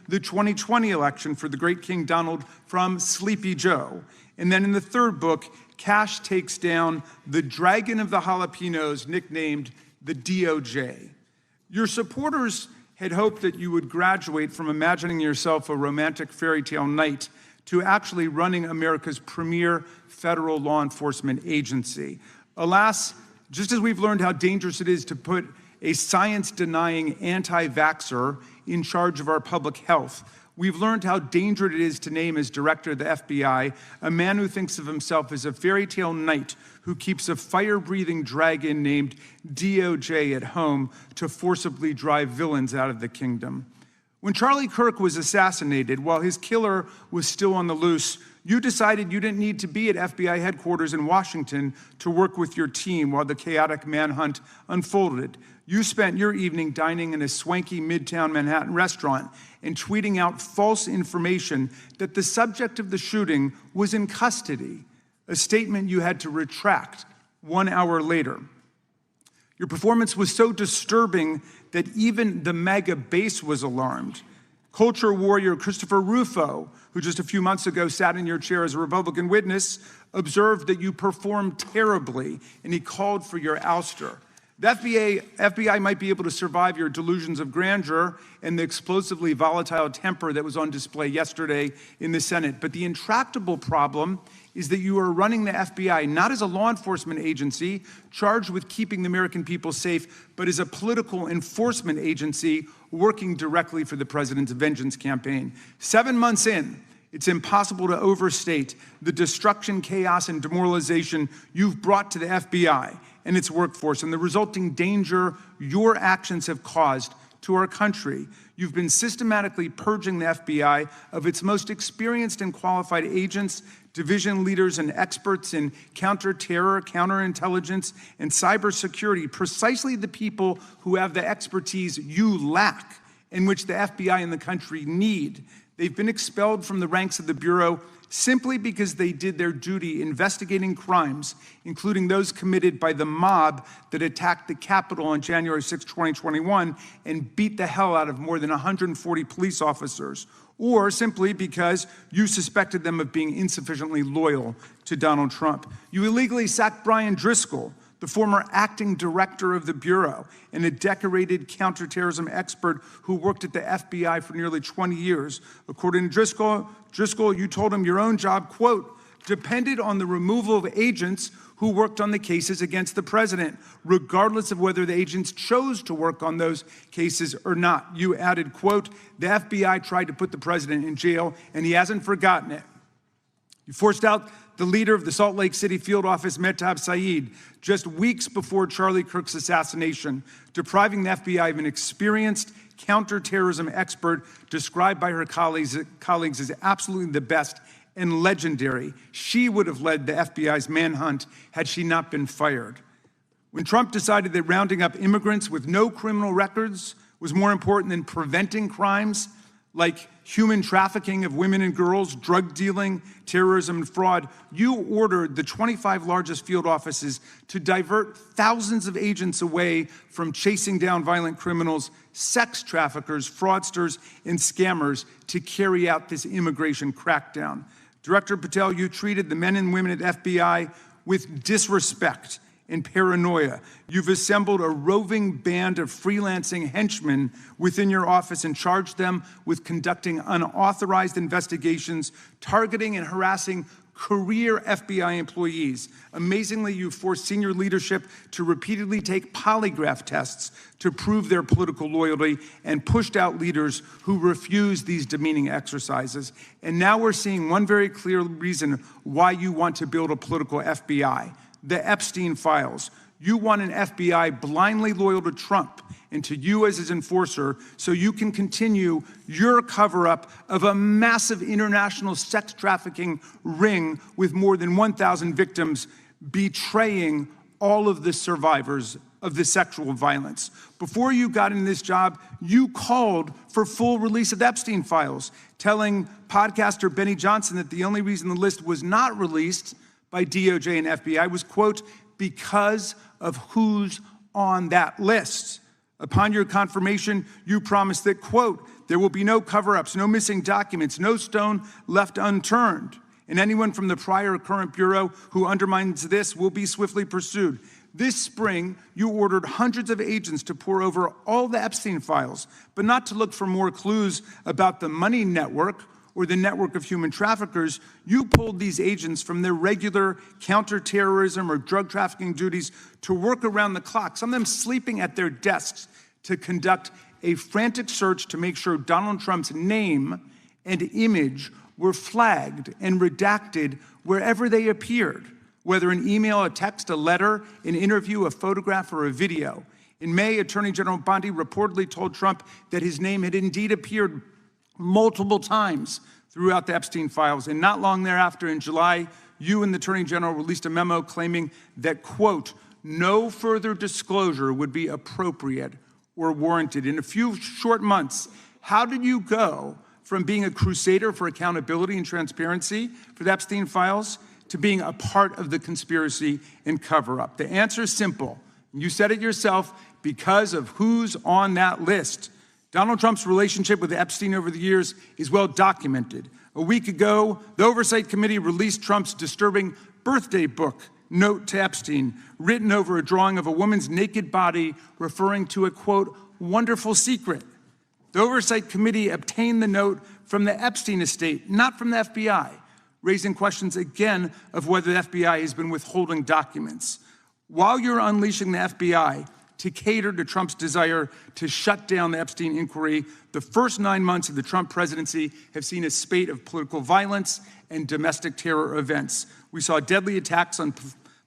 the 2020 election for the great King Donald from Sleepy Joe. And then in the third book, Kash takes down the dragon of the jalapenos, nicknamed the DOJ. Your supporters had hoped that you would graduate from imagining yourself a romantic fairy tale knight to actually running America's premier federal law enforcement agency. Alas, just as we've learned how dangerous it is to put a science-denying anti-vaxxer in charge of our public health, we've learned how dangerous it is to name as director of the FBI a man who thinks of himself as a fairy tale knight who keeps a fire-breathing dragon named DOJ at home to forcibly drive villains out of the kingdom. When Charlie Kirk was assassinated, while his killer was still on the loose, you decided you didn't need to be at FBI headquarters in Washington to work with your team while the chaotic manhunt unfolded. You spent your evening dining in a swanky Midtown Manhattan restaurant and tweeting out false information that the subject of the shooting was in custody, a statement you had to retract 1 hour later. Your performance was so disturbing that even the MAGA base was alarmed. Culture warrior Christopher Rufo, who just a few months ago sat in your chair as a Republican witness, observed that you performed terribly, and he called for your ouster. The FBI might be able to survive your delusions of grandeur and the explosively volatile temper that was on display yesterday in the Senate, but the intractable problem is that you are running the FBI not as a law enforcement agency charged with keeping the American people safe, but as a political enforcement agency working directly for the president's vengeance campaign. 7 months in, it's impossible to overstate the destruction, chaos, and demoralization you've brought to the FBI and its workforce and the resulting danger your actions have caused to our country. You've been systematically purging the FBI of its most experienced and qualified agents, division leaders, and experts in counterterror, counterintelligence, and cybersecurity, precisely the people who have the expertise you lack and which the FBI and the country need. They've been expelled from the ranks of the Bureau simply because they did their duty investigating crimes, including those committed by the mob that attacked the Capitol on January 6, 2021, and beat the hell out of more than 140 police officers, or simply because you suspected them of being insufficiently loyal to Donald Trump. You illegally sacked Brian Driscoll, the former acting director of the Bureau and a decorated counterterrorism expert who worked at the FBI for nearly 20 years. According to Driscoll, you told him your own job, quote, depended on the removal of agents who worked on the cases against the president, regardless of whether the agents chose to work on those cases or not. You added, quote, the FBI tried to put the president in jail and he hasn't forgotten it. You forced out the leader of the Salt Lake City field office, Mehtab Saeed, just weeks before Charlie Kirk's assassination, depriving the FBI of an experienced counterterrorism expert described by her colleagues as absolutely the best and legendary. She would have led the FBI's manhunt had she not been fired. When Trump decided that rounding up immigrants with no criminal records was more important than preventing crimes like human trafficking of women and girls, drug dealing, terrorism, and fraud, you ordered the 25 largest field offices to divert thousands of agents away from chasing down violent criminals, sex traffickers, fraudsters, and scammers to carry out this immigration crackdown. Director Patel, you treated the men and women at FBI with disrespect and paranoia. You've assembled a roving band of freelancing henchmen within your office and charged them with conducting unauthorized investigations, targeting and harassing career FBI employees. Amazingly, you forced senior leadership to repeatedly take polygraph tests to prove their political loyalty and pushed out leaders who refused these demeaning exercises. And now we're seeing one very clear reason why you want to build a political FBI. The Epstein files. You want an FBI blindly loyal to Trump and to you as his enforcer so you can continue your cover-up of a massive international sex trafficking ring with more than 1,000 victims, betraying all of the survivors of the sexual violence. Before you got in this job, you called for full release of the Epstein files, telling podcaster Benny Johnson that the only reason the list was not released by DOJ and FBI was, quote, because of who's on that list. Upon your confirmation, you promised that, quote, there will be no cover-ups, no missing documents, no stone left unturned, and anyone from the prior or current Bureau who undermines this will be swiftly pursued. This spring, you ordered hundreds of agents to pore over all the Epstein files, but not to look for more clues about the money network or the network of human traffickers. You pulled these agents from their regular counterterrorism or drug trafficking duties to work around the clock, some of them sleeping at their desks, to conduct a frantic search to make sure Donald Trump's name and image were flagged and redacted wherever they appeared, whether an email, a text, a letter, an interview, a photograph, or a video. In May, Attorney General Bondi reportedly told Trump that his name had indeed appeared multiple times throughout the Epstein files. And not long thereafter, in July, you and the Attorney General released a memo claiming that, quote, no further disclosure would be appropriate or warranted. In a few short months, how did you go from being a crusader for accountability and transparency for the Epstein files to being a part of the conspiracy and cover-up? The answer is simple. You said it yourself, because of who's on that list. Donald Trump's relationship with Epstein over the years is well documented. A week ago, the Oversight Committee released Trump's disturbing birthday book note to Epstein, written over a drawing of a woman's naked body, referring to a, quote, wonderful secret. The Oversight Committee obtained the note from the Epstein estate, not from the FBI, raising questions again of whether the FBI has been withholding documents. While you're unleashing the FBI to cater to Trump's desire to shut down the Epstein inquiry, the first 9 months of the Trump presidency have seen a spate of political violence and domestic terror events. We saw deadly attacks on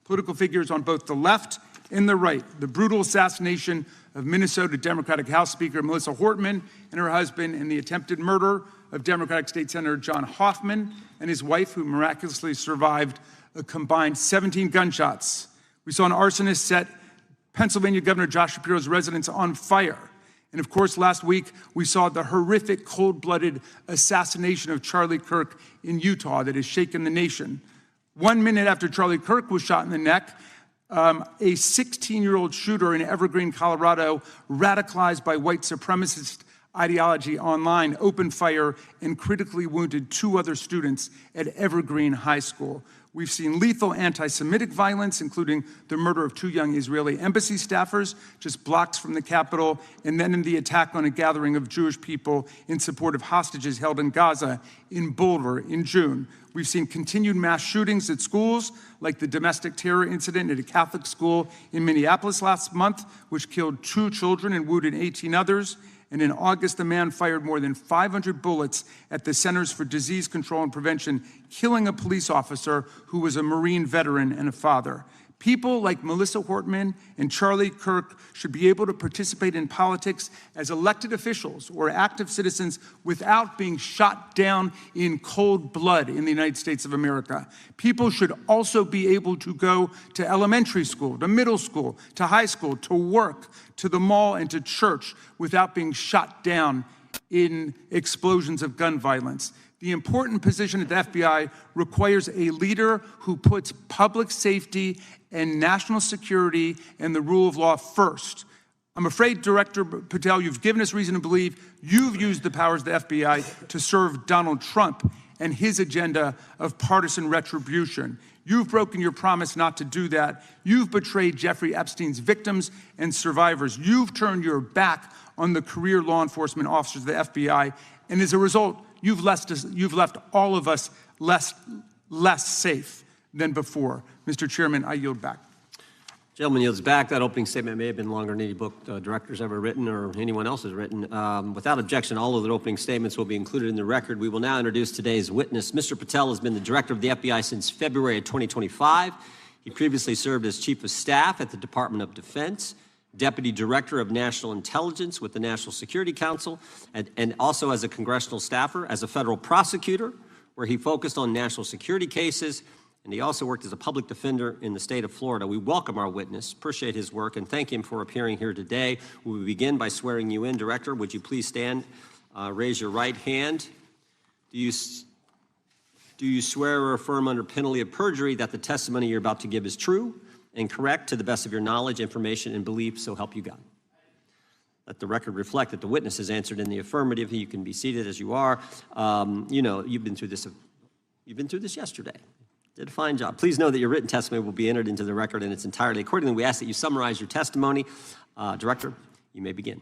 political figures on both the left and the right. The brutal assassination of Minnesota Democratic House Speaker Melissa Hortman and her husband, and the attempted murder of Democratic State Senator John Hoffman and his wife, who miraculously survived a combined 17 gunshots. We saw an arsonist set Pennsylvania Governor Josh Shapiro's residence on fire. And of course, last week, we saw the horrific, cold-blooded assassination of Charlie Kirk in Utah that has shaken the nation. 1 minute after Charlie Kirk was shot in the neck, a 16-year-old shooter in Evergreen, Colorado, radicalized by white supremacist ideology online, opened fire and critically wounded 2 other students at Evergreen High School. We've seen lethal anti-Semitic violence, including the murder of 2 young Israeli embassy staffers just blocks from the Capitol, and then in the attack on a gathering of Jewish people in support of hostages held in Gaza in Boulder in June. We've seen continued mass shootings at schools, like the domestic terror incident at a Catholic school in Minneapolis last month, which killed 2 children and wounded 18 others. And in August, a man fired more than 500 bullets at the Centers for Disease Control and Prevention, killing a police officer who was a Marine veteran and a father. People like Melissa Hortman and Charlie Kirk should be able to participate in politics as elected officials or active citizens without being shot down in cold blood in the United States of America. People should also be able to go to elementary school, to middle school, to high school, to work, to the mall, and to church without being shot down in explosions of gun violence. The important position at the FBI requires a leader who puts public safety and national security and the rule of law first. I'm afraid, Director Patel, you've given us reason to believe you've used the powers of the FBI to serve Donald Trump and his agenda of partisan retribution. You've broken your promise not to do that. You've betrayed Jeffrey Epstein's victims and survivors. You've turned your back on the career law enforcement officers of the FBI, and as a result, you've left all of us less safe than before. Mr. Chairman, I yield back. Gentleman yields back. That opening statement may have been longer than any book director's ever written or anyone else has written. Without objection, all of the opening statements will be included in the record. We will now introduce today's witness. Mr. Patel has been the director of the FBI since February of 2025. He previously served as chief of staff at the Department of Defense, deputy director of national intelligence with the National Security Council, and also as a congressional staffer, as a federal prosecutor, where he focused on national security cases, and he also worked as a public defender in the state of Florida. We welcome our witness, appreciate his work, and thank him for appearing here today. We will begin by swearing you in. Director, would you please stand, raise your right hand. Do you swear or affirm under penalty of perjury that the testimony you're about to give is true and correct to the best of your knowledge, information, and belief, so help you God? Let the record reflect that the witness has answered in the affirmative. You can be seated as you are. You've been through this yesterday. Did a fine job. Please know that your written testimony will be entered into the record in its entirety. Accordingly, we ask that you summarize your testimony. Director, you may begin.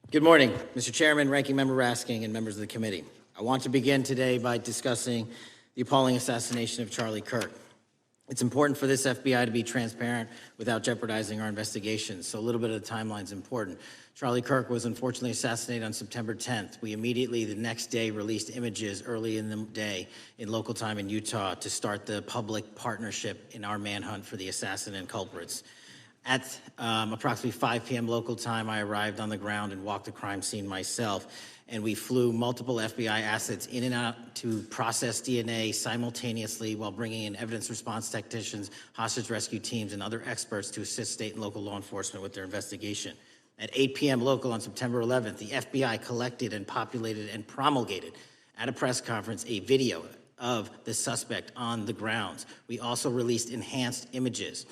Good morning, Mr. Chairman, Ranking Member Raskin, and members of the committee. I want to begin today by discussing the appalling assassination of Charlie Kirk. It's important for this FBI to be transparent without jeopardizing our investigations, so a little bit of the timeline is important. Charlie Kirk was unfortunately assassinated on September 10th. We immediately, the next day, released images early in the day in local time in Utah to start the public partnership in our manhunt for the assassin and culprits. At approximately 5 p.m. local time, I arrived on the ground and walked the crime scene myself, and we flew multiple FBI assets in and out to process DNA simultaneously while bringing in evidence response technicians, hostage rescue teams, and other experts to assist state and local law enforcement with their investigation. At 8 p.m. local on September 11th, the FBI collected and populated and promulgated at a press conference a video of the suspect on the grounds. We also released enhanced images.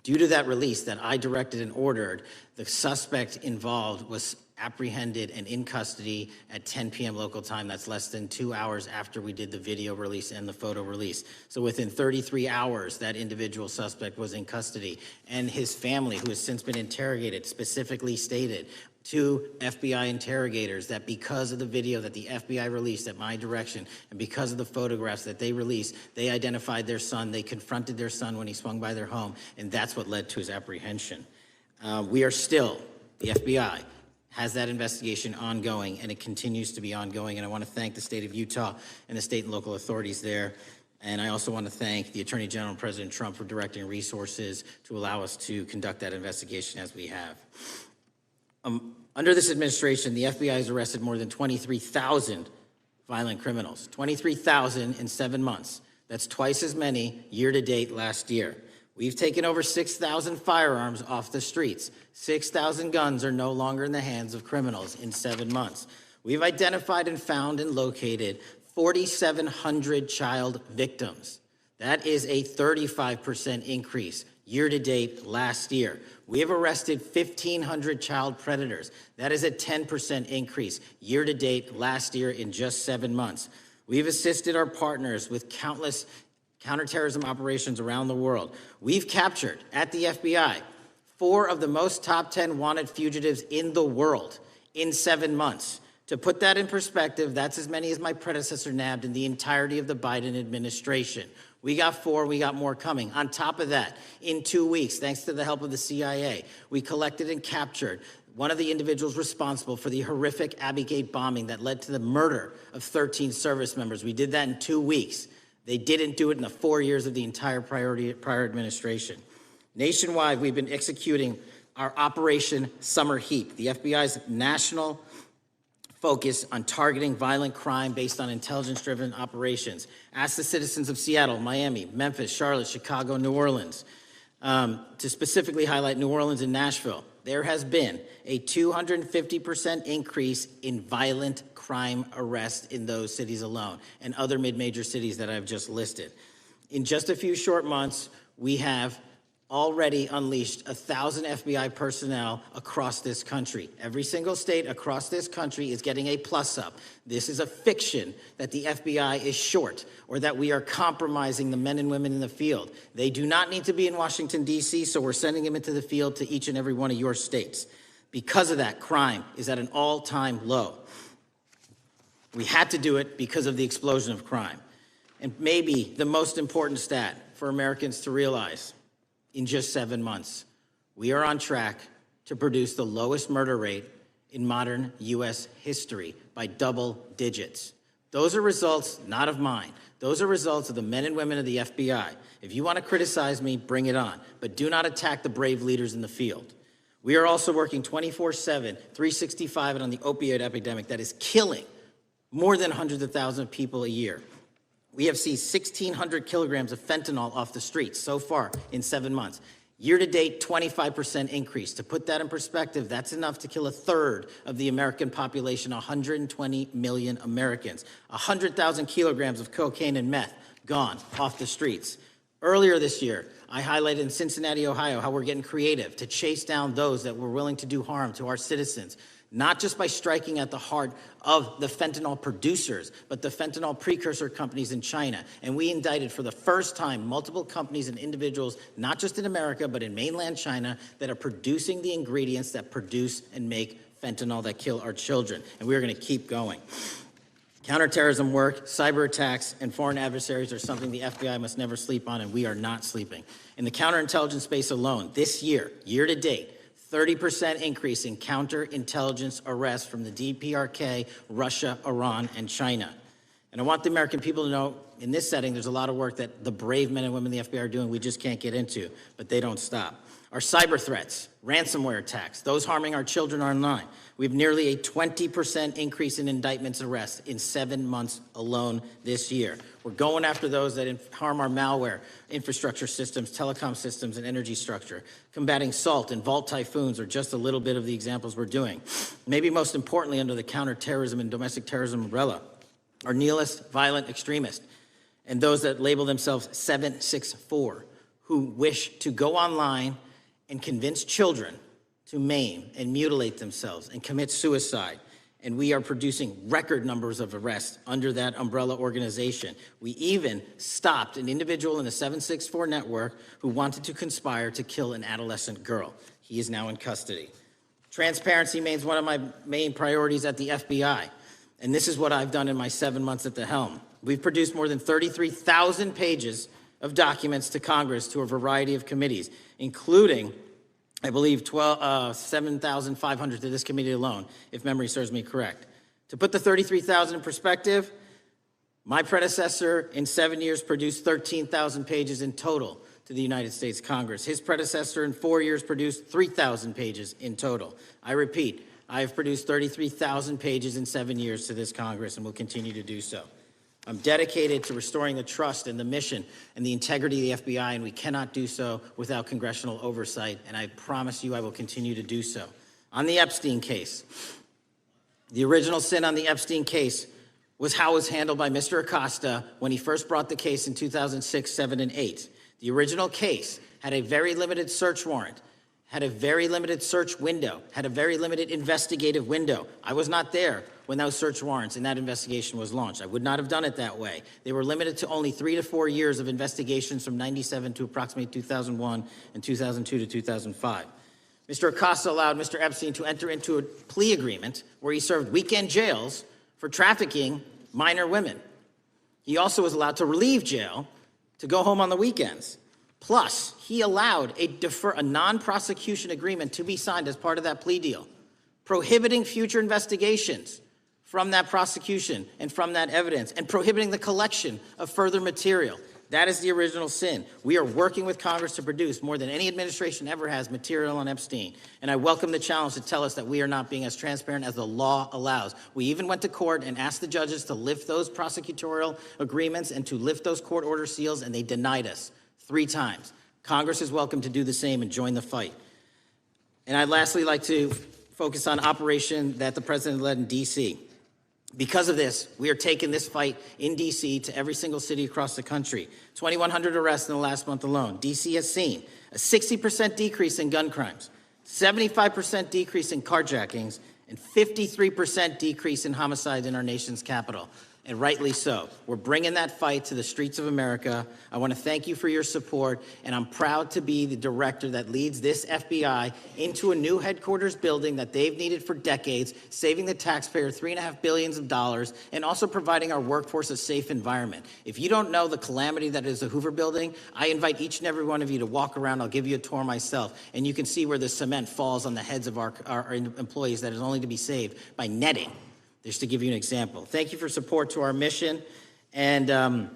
Due to that release that I directed and ordered, the suspect involved was apprehended and in custody at 10 p.m. local time. That's less than 2 hours after we did the video release and the photo release. So within 33 hours, that individual suspect was in custody. And his family, who has since been interrogated, specifically stated to FBI interrogators that because of the video that the FBI released at my direction and because of the photographs that they released, they identified their son, they confronted their son when he swung by their home, and that's what led to his apprehension. We are still, the FBI has that investigation ongoing, and it continues to be ongoing, and I want to thank the state of Utah and the state and local authorities there. And I also want to thank the Attorney General and President Trump for directing resources to allow us to conduct that investigation as we have. Under this administration, the FBI has arrested more than 23,000 violent criminals. 23,000 in 7 months. That's twice as many year to date last year. We've taken over 6,000 firearms off the streets. 6,000 guns are no longer in the hands of criminals in 7 months. We've identified and found and located 4,700 child victims. That is a 35% increase year to date last year. We have arrested 1,500 child predators. That is a 10% increase year to date last year in just 7 months. We've assisted our partners with countless counterterrorism operations around the world. We've captured, at the FBI, 4 of the most top 10 wanted fugitives in the world in 7 months. To put that in perspective, that's as many as my predecessor nabbed in the entirety of the Biden administration. We got 4, we got more coming. On top of that, in 2 weeks, thanks to the help of the CIA, we collected and captured one of the individuals responsible for the horrific Abbey Gate bombing that led to the murder of 13 service members. We did that in 2 weeks. They didn't do it in the 4 years of the entire prior administration. Nationwide, we've been executing our Operation Summer Heat, the FBI's national focus on targeting violent crime based on intelligence-driven operations. Ask the citizens of Seattle, Miami, Memphis, Charlotte, Chicago, New Orleans, to specifically highlight New Orleans and Nashville. There has been a 250% increase in violent crime arrests in those cities alone and other mid-major cities that I've just listed. In just a few short months, we have already unleashed 1,000 FBI personnel across this country. Every single state across this country is getting a plus up. This is a fiction that the FBI is short or that we are compromising the men and women in the field. They do not need to be in Washington, D.C., so we're sending them into the field to each and every one of your states. Because of that, crime is at an all-time low. We had to do it because of the explosion of crime. And maybe the most important stat for Americans to realize, in just 7 months, we are on track to produce the lowest murder rate in modern U.S. history by double digits. Those are results not of mine. Those are results of the men and women of the FBI. If you want to criticize me, bring it on, but do not attack the brave leaders in the field. We are also working 24/7, 365 on the opioid epidemic that is killing more than hundreds of thousands of people a year. We have seized 1,600 kilograms of fentanyl off the streets so far in 7 months. Year to date, 25% increase. To put that in perspective, that's enough to kill a third of the American population, 120 million Americans. 100,000 kilograms of cocaine and meth gone off the streets. Earlier this year, I highlighted in Cincinnati, Ohio, how we're getting creative to chase down those that were willing to do harm to our citizens, not just by striking at the heart of the fentanyl producers, but the fentanyl precursor companies in China. And we indicted for the first time multiple companies and individuals, not just in America, but in mainland China, that are producing the ingredients that produce and make fentanyl that kill our children. And we're going to keep going. Counterterrorism work, cyber attacks, and foreign adversaries are something the FBI must never sleep on, and we are not sleeping. In the counterintelligence space alone, this year, year to date, 30% increase in counterintelligence arrests from the DPRK, Russia, Iran, and China. And I want the American people to know, in this setting, there's a lot of work that the brave men and women in the FBI are doing we just can't get into, but they don't stop. Our cyber threats, ransomware attacks, those harming our children online. We have nearly a 20% increase in indictments and arrests in 7 months alone this year. We're going after those that harm our malware, infrastructure systems, telecom systems, and energy structure. Combating SALT and Vault typhoons are just a little bit of the examples we're doing. Maybe most importantly, under the counterterrorism and domestic terrorism umbrella, are nihilist, violent extremists, and those that label themselves 764, who wish to go online and convince children to maim and mutilate themselves and commit suicide. And we are producing record numbers of arrests under that umbrella organization. We even stopped an individual in the 764 network who wanted to conspire to kill an adolescent girl. He is now in custody. Transparency remains one of my main priorities at the FBI. And this is what I've done in my 7 months at the helm. We've produced more than 33,000 pages of documents to Congress to a variety of committees, including, I believe, 7,500 to this committee alone, if memory serves me correct. To put the 33,000 in perspective, my predecessor in 7 years produced 13,000 pages in total to the United States Congress. His predecessor in 4 years produced 3,000 pages in total. I repeat, I have produced 33,000 pages in 7 years to this Congress and will continue to do so. I'm dedicated to restoring the trust and the mission and the integrity of the FBI, and we cannot do so without congressional oversight, and I promise you I will continue to do so. On the Epstein case, the original sin on the Epstein case was how it was handled by Mr. Acosta when he first brought the case in 2006, 7, and 8. The original case had a very limited search warrant, had a very limited search window, had a very limited investigative window. I was not there when those search warrants and that investigation was launched. I would not have done it that way. They were limited to only 3 to 4 years of investigations from 97 to approximately 2001 and 2002 to 2005. Mr. Acosta allowed Mr. Epstein to enter into a plea agreement where he served weekend jails for trafficking minor women. He also was allowed to leave jail to go home on the weekends. Plus, he allowed a non-prosecution agreement to be signed as part of that plea deal, prohibiting future investigations from that prosecution and from that evidence, and prohibiting the collection of further material. That is the original sin. We are working with Congress to produce more than any administration ever has material on Epstein. And I welcome the challenge to tell us that we are not being as transparent as the law allows. We even went to court and asked the judges to lift those prosecutorial agreements and to lift those court order seals, and they denied us 3 times. Congress is welcome to do the same and join the fight. And I'd lastly like to focus on operation that the president led in D.C. Because of this, we are taking this fight in D.C. to every single city across the country. 2,100 arrests in the last month alone. D.C. has seen a 60% decrease in gun crimes, 75% decrease in carjackings, and 53% decrease in homicides in our nation's capital. And rightly so. We're bringing that fight to the streets of America. I want to thank you for your support, and I'm proud to be the director that leads this FBI into a new headquarters building that they've needed for decades, saving the taxpayer $3.5 billion and also providing our workforce a safe environment. If you don't know the calamity that is the Hoover Building, I invite each and every one of you to walk around. I'll give you a tour myself, and you can see where the cement falls on the heads of our employees that is only to be saved by netting. Just to give you an example. Thank you for support to our mission. And I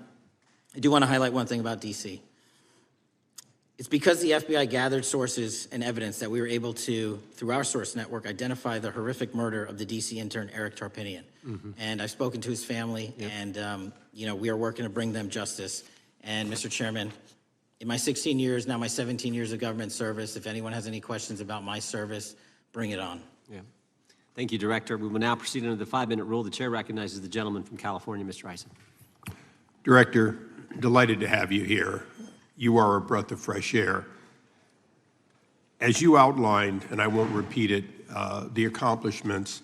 do want to highlight one thing about D.C. It's because the FBI gathered sources and evidence that we were able to, through our source network, identify the horrific murder of the D.C. intern, Eric Tarpinian. And I've spoken to his family, and we are working to bring them justice. And Mr. Chairman, in my 16 years, now my 17 years of government service, if anyone has any questions about my service, bring it on. Yeah. Thank you, Director. We will now proceed under the 5-minute rule. The chair recognizes the gentleman from California, Mr. Eisen. Director, delighted to have you here. you are a breath of fresh air. As you outlined, and I won't repeat it, the accomplishments,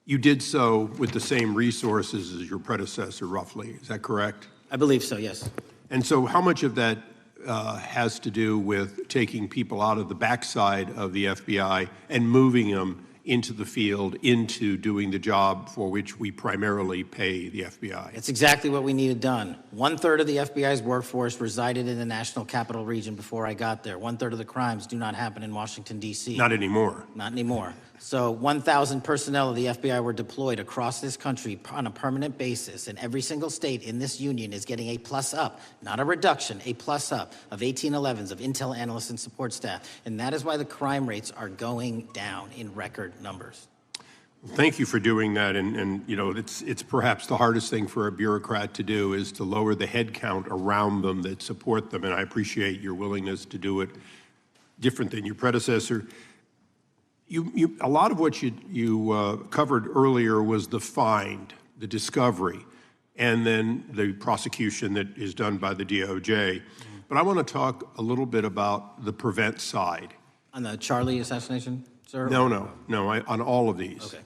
you did so with the same resources as your predecessor, roughly. Is that correct? I believe so, yes. And so how much of that has to do with taking people out of the backside of the FBI and moving them into the field, into doing the job for which we primarily pay the FBI? It's exactly what we needed done. 1/3 of the FBI's workforce resided in the National Capital Region before I got there. 1/3 of the crimes do not happen in Washington, D.C. Not anymore. Not anymore. So 1,000 personnel of the FBI were deployed across this country on a permanent basis, and every single state in this union is getting a plus up, not a reduction, a plus up of 1811s, of intel analysts and support staff. And that is why the crime rates are going down in record numbers. Thank you for doing that, and you know, it's perhaps the hardest thing for a bureaucrat to do is to lower the head count around them that support them, and I appreciate your willingness to do it different than your predecessor. A lot of what you covered earlier was the find, the discovery, and then the prosecution that is done by the DOJ. But I want to talk a little bit about the prevent side. On the Charlie assassination, sir? No, on all of these. Okay.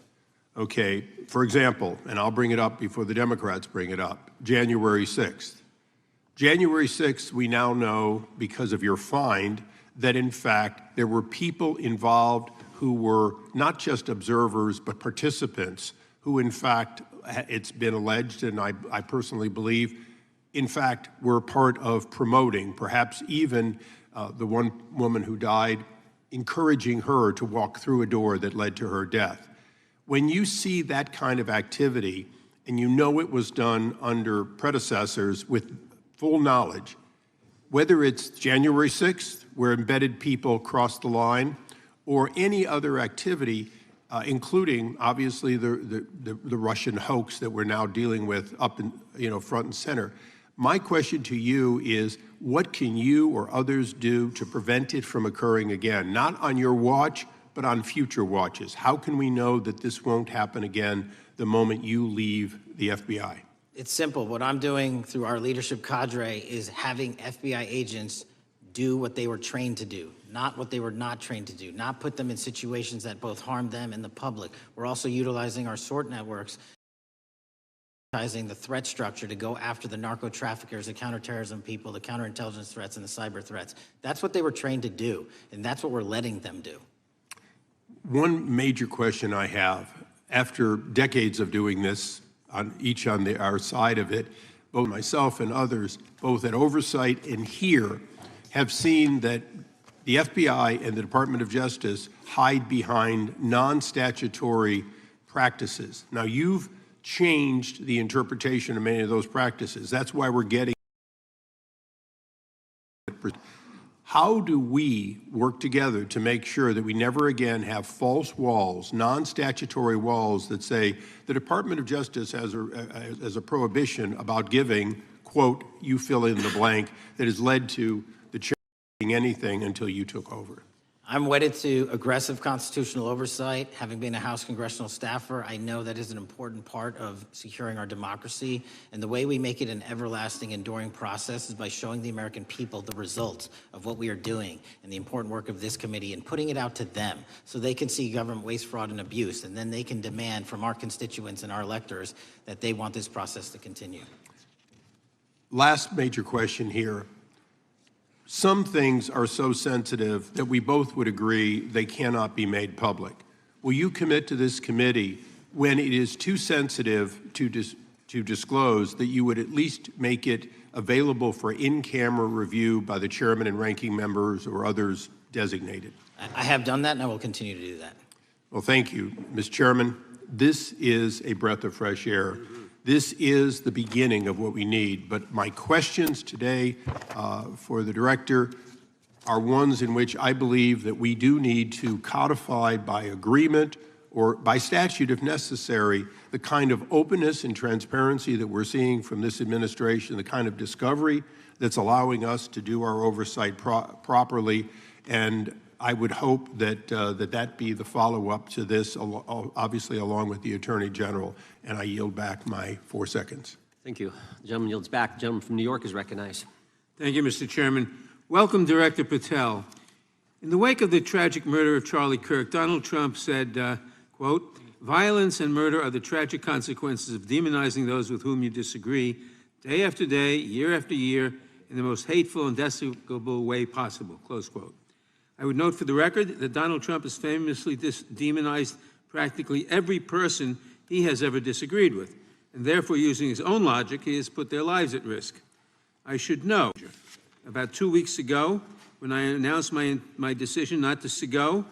Okay, for example, and I'll bring it up before the Democrats bring it up, January 6th. January 6th, we now know, because of your find, that in fact there were people involved who were not just observers but participants who in fact, it's been alleged, and I personally believe, in fact, were part of promoting, perhaps even the one woman who died, encouraging her to walk through a door that led to her death. When you see that kind of activity, and you know it was done under predecessors with full knowledge, whether it's January 6th, where embedded people crossed the line, or any other activity, including obviously the Russian hoax that we're now dealing with up in, front and center. My question to you is, what can you or others do to prevent it from occurring again? Not on your watch, but on future watches. How can we know that this won't happen again the moment you leave the FBI? It's simple. What I'm doing through our leadership cadre is having FBI agents do what they were trained to do, not what they were not trained to do, not put them in situations that both harm them and the public. We're also utilizing our SORT networks, utilizing the threat structure to go after the narco traffickers, the counterterrorism people, the counterintelligence threats, and the cyber threats. That's what they were trained to do, and that's what we're letting them do. One major question I have, after decades of doing this, on our side of it, both myself and others, both at oversight and here, have seen that the FBI and the Department of Justice hide behind non-statutory practices. Now, you've changed the interpretation of many of those practices. That's why we're getting. How do we work together to make sure that we never again have false walls, non-statutory walls that say the Department of Justice has a prohibition about giving, quote, you fill in the blank, that has led to the chair doing anything until you took over? I'm wedded to aggressive constitutional oversight. Having been a House congressional staffer, I know that is an important part of securing our democracy. And the way we make it an everlasting, enduring process is by showing the American people the results of what we are doing and the important work of this committee and putting it out to them so they can see government waste, fraud, and abuse. And then they can demand from our constituents and our electors that they want this process to continue. Last major question here. Some things are so sensitive that we both would agree they cannot be made public. Will you commit to this committee, when it is too sensitive to disclose, that you would at least make it available for in-camera review by the chairman and ranking members or others designated? I have done that, and I will continue to do that. Well, thank you. Mr. Chairman, this is a breath of fresh air. This is the beginning of what we need, but my questions today for the director are ones in which I believe that we do need to codify by agreement or by statute if necessary the kind of openness and transparency that we're seeing from this administration, the kind of discovery that's allowing us to do our oversight properly, and I would hope that that be the follow-up to this, obviously along with the Attorney General, and I yield back my 4 seconds. Thank you. The gentleman yields back. The gentleman from New York is recognized. Thank you, Mr. Chairman. Welcome, Director Patel. In the wake of the tragic murder of Charlie Kirk, Donald Trump said, quote, "Violence and murder are the tragic consequences of demonizing those with whom you disagree, day after day, year after year, in the most hateful and despicable way possible," close quote. I would note for the record that Donald Trump has famously demonized practically every person he has ever disagreed with, and therefore, using his own logic, he has put their lives at risk. I should know, about 2 weeks ago, when I announced my decision not to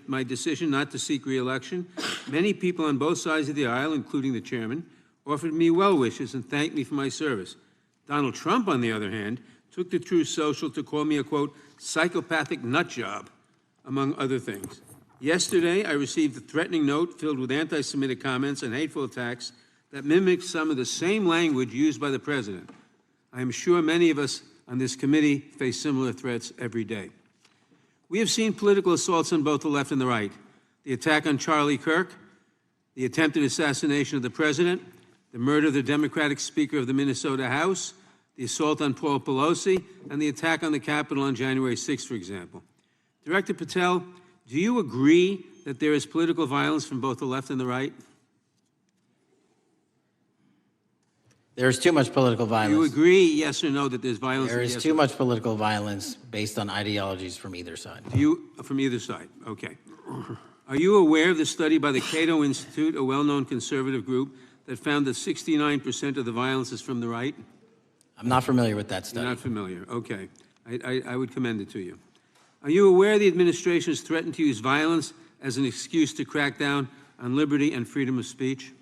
my decision not to seek re-election, many people on both sides of the aisle, including the chairman, offered me well wishes and thanked me for my service. Donald Trump, on the other hand, took to Truth Social to call me a, quote, "psychopathic nut job," among other things. Yesterday, I received a threatening note filled with anti-Semitic comments and hateful attacks that mimicked some of the same language used by the president. I am sure many of us on this committee face similar threats every day. We have seen political assaults on both the left and the right. The attack on Charlie Kirk, the attempted assassination of the president, the murder of the Democratic Speaker of the Minnesota House, the assault on Paul Pelosi, and the attack on the Capitol on January 6th, for example. Director Patel, do you agree that there is political violence from both the left and the right? There is too much political violence. Do you agree, yes or no, that there's violence? There is too much political violence based on ideologies from either side. From either side, okay. Are you aware of the study by the Cato Institute, a well-known conservative group, that found that 69% of the violence is from the right? I'm not familiar with that study. You're not familiar, okay. I would commend it to you. Are you aware the administration has threatened to use violence as an excuse to crack down on liberty and freedom of speech?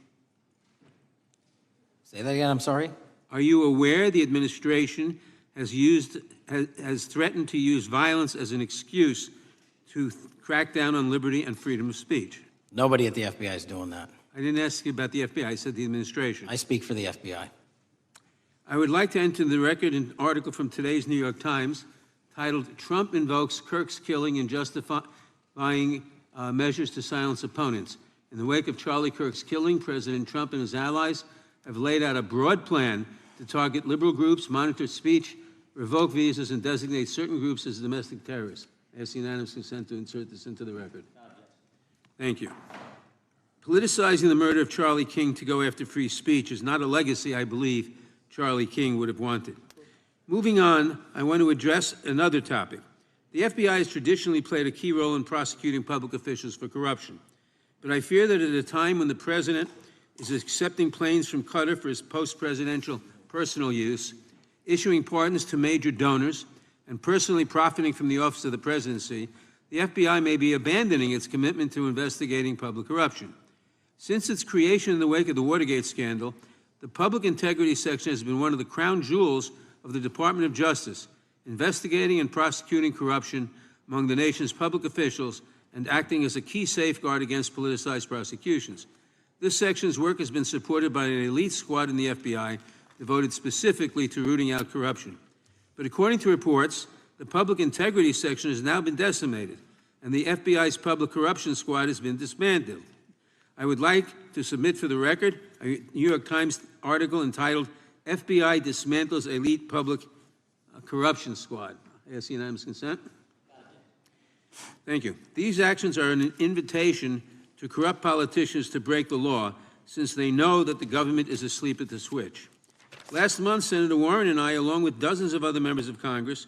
Say that again, I'm sorry? Are you aware the administration has threatened to use violence as an excuse to crack down on liberty and freedom of speech? Nobody at the FBI is doing that. I didn't ask you about the FBI, I said the administration. I speak for the FBI. I would like to enter the record an article from today's New York Times titled, "Trump Invokes Kirk's Killing and Justifying Measures to Silence Opponents." In the wake of Charlie Kirk's killing, President Trump and his allies have laid out a broad plan to target liberal groups, monitor speech, revoke visas, and designate certain groups as domestic terrorists. I ask unanimous consent to insert this into the record. Thank you. Politicizing the murder of Charlie King to go after free speech is not a legacy I believe Charlie King would have wanted. Moving on, I want to address another topic. The FBI has traditionally played a key role in prosecuting public officials for corruption. But I fear that at a time when the president is accepting planes from Qatar for his post-presidential personal use, issuing pardons to major donors, and personally profiting from the office of the presidency, the FBI may be abandoning its commitment to investigating public corruption. Since its creation in the wake of the Watergate scandal, the Public Integrity Section has been one of the crown jewels of the Department of Justice, investigating and prosecuting corruption among the nation's public officials and acting as a key safeguard against politicized prosecutions. This section's work has been supported by an elite squad in the FBI devoted specifically to rooting out corruption. But according to reports, the Public Integrity Section has now been decimated, and the FBI's Public Corruption Squad has been dismantled. I would like to submit for the record a New York Times article entitled, "FBI Dismantles Elite Public Corruption Squad." I ask unanimous consent. Thank you. These actions are an invitation to corrupt politicians to break the law, since they know that the government is asleep at the switch. Last month, Senator Warren and I, along with dozens of other members of Congress,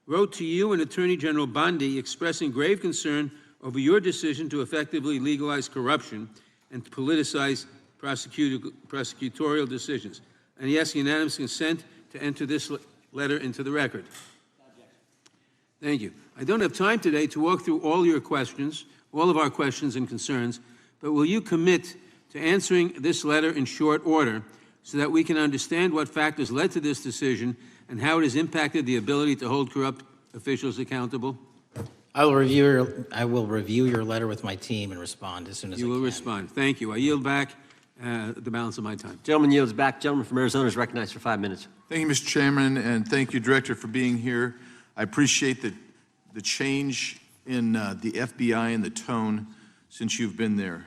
wrote to you and Attorney General Bondi expressing grave concern over your decision to effectively legalize corruption and to politicize prosecutorial decisions. And he asks unanimous consent to enter this letter into the record. Thank you. I don't have time today to walk through all your questions, all of our questions and concerns, but will you commit to answering this letter in short order so that we can understand what factors led to this decision and how it has impacted the ability to hold corrupt officials accountable? I will review your letter with my team and respond as soon as I can. You will respond. Thank you. I yield back the balance of my time. Gentleman yields back. Gentleman from Arizona is recognized for 5 minutes. Thank you, Mr. Chairman, and thank you, Director, for being here. I appreciate the change in the FBI and the tone since you've been there.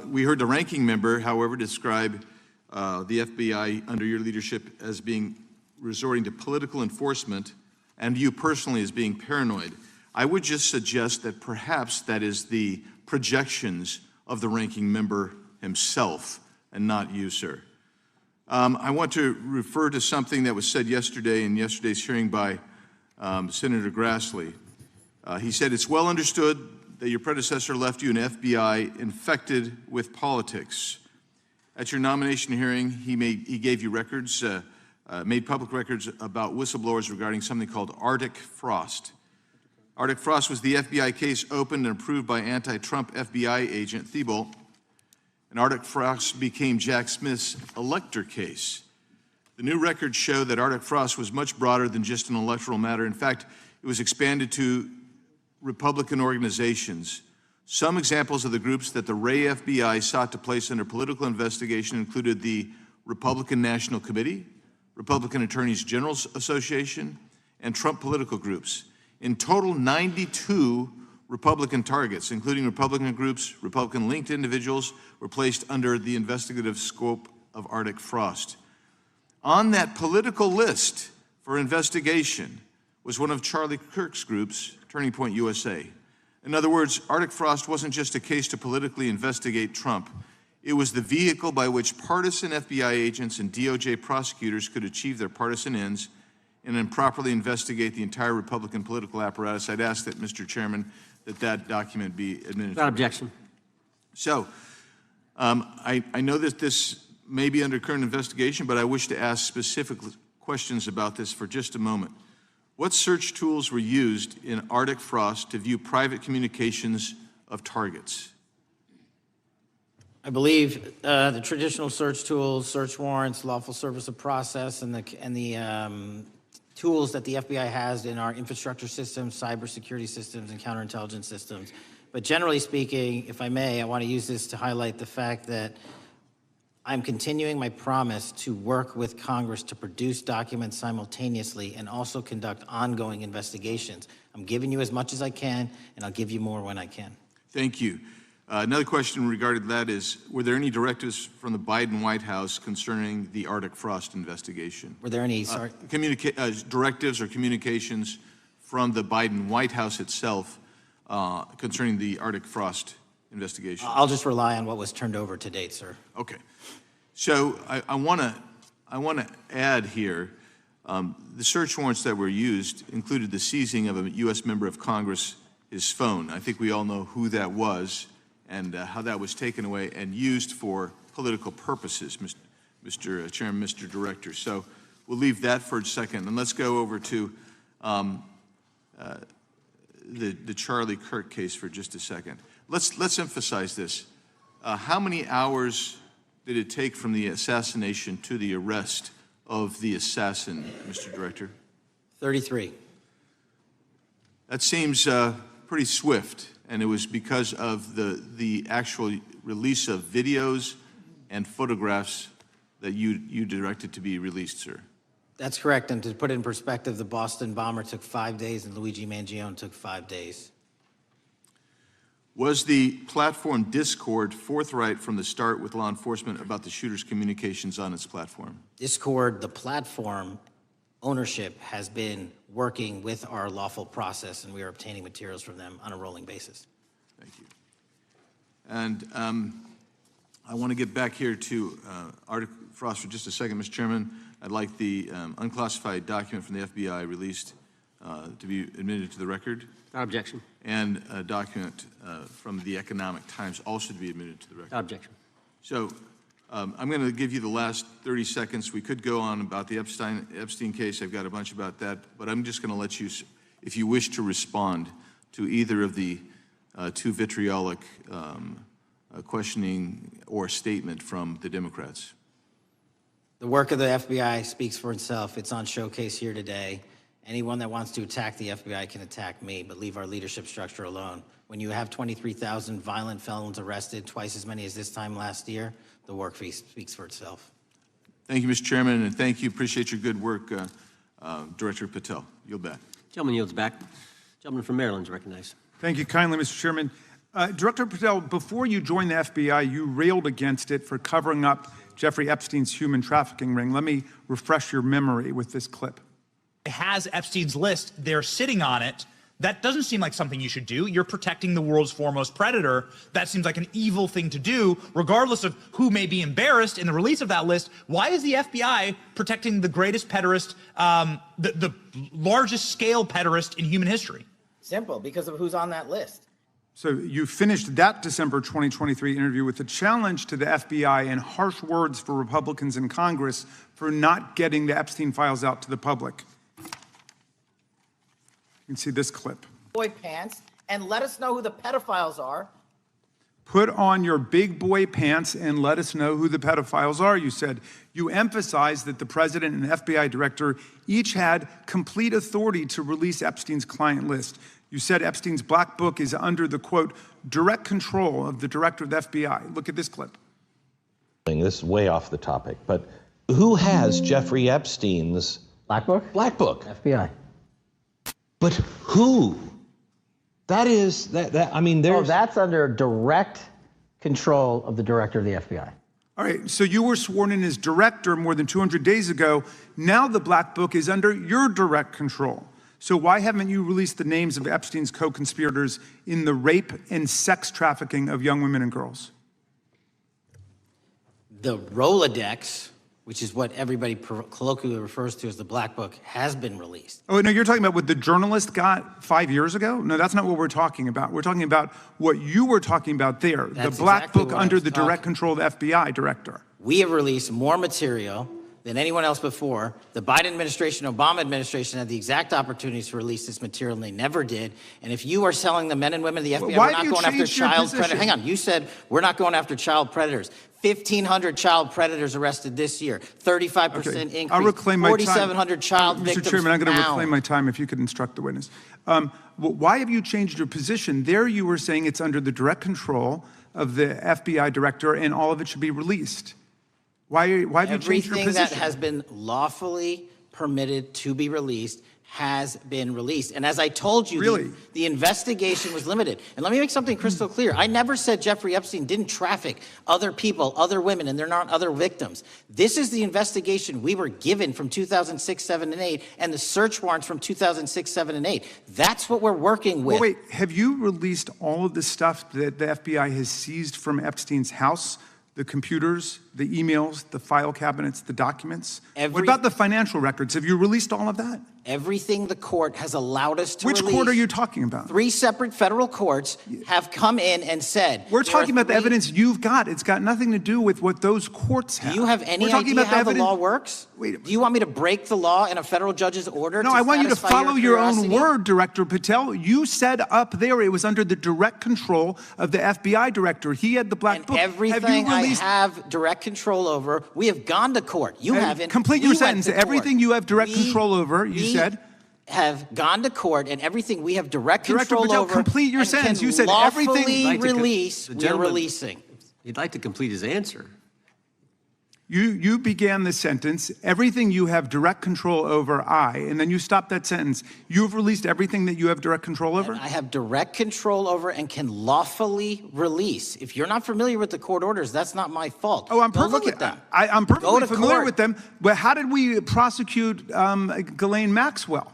We heard the ranking member, however, describe the FBI under your leadership as being resorting to political enforcement and you personally as being paranoid. I would just suggest that perhaps that is the projections of the ranking member himself and not you, sir. I want to refer to something that was said yesterday in yesterday's hearing by Senator Grassley. He said, it's well understood that your predecessor left you an FBI infected with politics. At your nomination hearing, he gave you records, made public records about whistleblowers regarding something called Arctic Frost. Arctic Frost was the FBI case opened and approved by anti-Trump FBI agent Thibault, and Arctic Frost became Jack Smith's elector case. The new records show that Arctic Frost was much broader than just an electoral matter. In fact, it was expanded to Republican organizations. Some examples of the groups that the Ray FBI sought to place under political investigation included the Republican National Committee, Republican Attorneys General Association, and Trump political groups. In total, 92 Republican targets, including Republican groups, Republican-linked individuals, were placed under the investigative scope of Arctic Frost. On that political list for investigation was one of Charlie Kirk's groups, Turning Point USA. In other words, Arctic Frost wasn't just a case to politically investigate Trump. It was the vehicle by which partisan FBI agents and DOJ prosecutors could achieve their partisan ends and improperly investigate the entire Republican political apparatus. I'd ask that, Mr. Chairman, that document be administered. Without objection. So, I know that this may be under current investigation, but I wish to ask specific questions about this for just a moment. What search tools were used in Arctic Frost to view private communications of targets? I believe the traditional search tools, search warrants, lawful service of process, and the tools that the FBI has in our infrastructure systems, cybersecurity systems, and counterintelligence systems. But generally speaking, if I may, I want to use this to highlight the fact that I'm continuing my promise to work with Congress to produce documents simultaneously and also conduct ongoing investigations. I'm giving you as much as I can, and I'll give you more when I can. Thank you. Another question regarding that is, were there any directives from the Biden White House concerning the Arctic Frost investigation? Were there any, directives or communications from the Biden White House itself concerning the Arctic Frost investigation? I'll just rely on what was turned over to date, sir. Okay. So I want to add here, the search warrants that were used included the seizing of a U.S. member of Congress, his phone. I think we all know who that was and how that was taken away and used for political purposes, Mr. Chairman, Mr. Director. So we'll leave that for a second, and let's go over to the Charlie Kirk case for just a second. Let's emphasize this. How many hours did it take from the assassination to the arrest of the assassin, Mr. Director? 33. That seems pretty swift, and it was because of the actual release of videos and photographs that you directed to be released, sir. That's correct, and to put it in perspective, the Boston bomber took 5 days and Luigi Mangione took 5 days. Was the platform Discord forthright from the start with law enforcement about the shooter's communications on its platform? Discord, the platform ownership, has been working with our lawful process, and we are obtaining materials from them on a rolling basis. Thank you. And I want to get back here to Arctic Frost for just a second, Mr. Chairman. I'd like the unclassified document from the FBI released to be admitted to the record. Without objection. And a document from the Economic Times also to be admitted to the record. Without objection. So I'm going to give you the last 30 seconds. We could go on about the Epstein case. I've got a bunch about that, but I'm just going to let you, if you wish to respond to either of the two vitriolic questioning or statement from the Democrats. The work of the FBI speaks for itself. It's on showcase here today. Anyone that wants to attack the FBI can attack me, but leave our leadership structure alone. When you have 23,000 violent felons arrested, twice as many as this time last year, the work speaks for itself. Thank you, Mr. Chairman, and thank you. Appreciate your good work, Director Patel. Yield back. Gentleman yields back. Gentleman from Maryland is recognized. Thank you kindly, Mr. Chairman. Director Patel, before you joined the FBI, you railed against it for covering up Jeffrey Epstein's human trafficking ring. Let me refresh your memory with this clip. It has Epstein's list. They're sitting on it. That doesn't seem like something you should do. You're protecting the world's foremost predator. That seems like an evil thing to do, regardless of who may be embarrassed in the release of that list. Why is the FBI protecting the greatest pederast, the largest scale pederast in human history? Simple, because of who's on that list. So you finished that December 2023 interview with a challenge to the FBI and harsh words for Republicans in Congress for not getting the Epstein files out to the public. You can see this clip. Boy pants, and let us know who the pedophiles are. Put on your big boy pants and let us know who the pedophiles are, you said. You emphasized that the president and the FBI director each had complete authority to release Epstein's client list. You said Epstein's black book is under the, quote, direct control of the director of the FBI. Look at this clip. This is way off the topic, but who has Jeffrey Epstein's Black book? black book? FBI. But who? That is, I mean, there's... Oh, that's under direct control of the director of the FBI. All right, so you were sworn in as director more than 200 days ago. Now the black book is under your direct control. So why haven't you released the names of Epstein's co-conspirators in the rape and sex trafficking of young women and girls? The Rolodex, which is what everybody colloquially refers to as the Black Book, has been released. Oh, no, you're talking about what the journalist got 5 years ago? No, that's not what we're talking about. We're talking about what you were talking about there, That's the black exactly book what I under was the direct control of the FBI director. We have released more material than anyone else before. The Biden administration, Obama administration had the exact opportunities to release this material, and they never did. And if you are telling the men and women of the FBI, Why we're have not you going after changed your child predators. position? Hang on, you said we're not going after child predators. 1,500 child predators arrested this year, 35% Okay, increase, I'll reclaim my time. 4,700 child victims Mr. Chairman, I'm going to found. reclaim my time if you could instruct the witness. Why have you changed your position? There you were saying it's under the direct control of the FBI director and all of it should be released. Why have you changed your Everything position? that has been lawfully permitted to be released has been released. And as I told you, Really? the investigation was limited. And let me make something crystal clear. I never said Jeffrey Epstein didn't traffic other people, other women, and they're not other victims. This is the investigation we were given from 2006, 7, and 8, and the search warrants from 2006, 7, and 8. That's what we're working with. Well, wait, have you released all of the stuff that the FBI has seized from Epstein's house? The computers, the emails, the file cabinets, the documents? What about the financial records? Have you released all of that? Everything the court has allowed us to Which release. court are you talking about? 3 separate federal courts have come in and said... We're there are talking about the 3 evidence you've got. It's got nothing to do with what those courts have. Do you have any We're talking idea about how the evidence- law works? Wait. Do you want me to break the law in a federal judge's order? No, to I want you to satisfy follow your own curiosity? word, Director Patel. You said up there it was under the direct control of the FBI director. He had the black And book. everything I have direct control over, we have gone to court. You haven't. Complete We your went sentence. to court. Everything you have direct We- control over, you we said. have gone to court, and everything we have direct Director control Patel, over. complete your and sentence. can You said lawfully everything- I'd like to release. the We're gentleman- releasing. He'd like to complete his answer. You began the sentence, everything you have direct control over, and then you stopped that sentence. You've released everything that you have direct control over? I have direct control over and can lawfully release. If you're not familiar with the court orders, that's not my fault. Oh, I'm Go perfectly, look at them. I'm Go perfectly to familiar court. with them. But how did we prosecute Ghislaine Maxwell?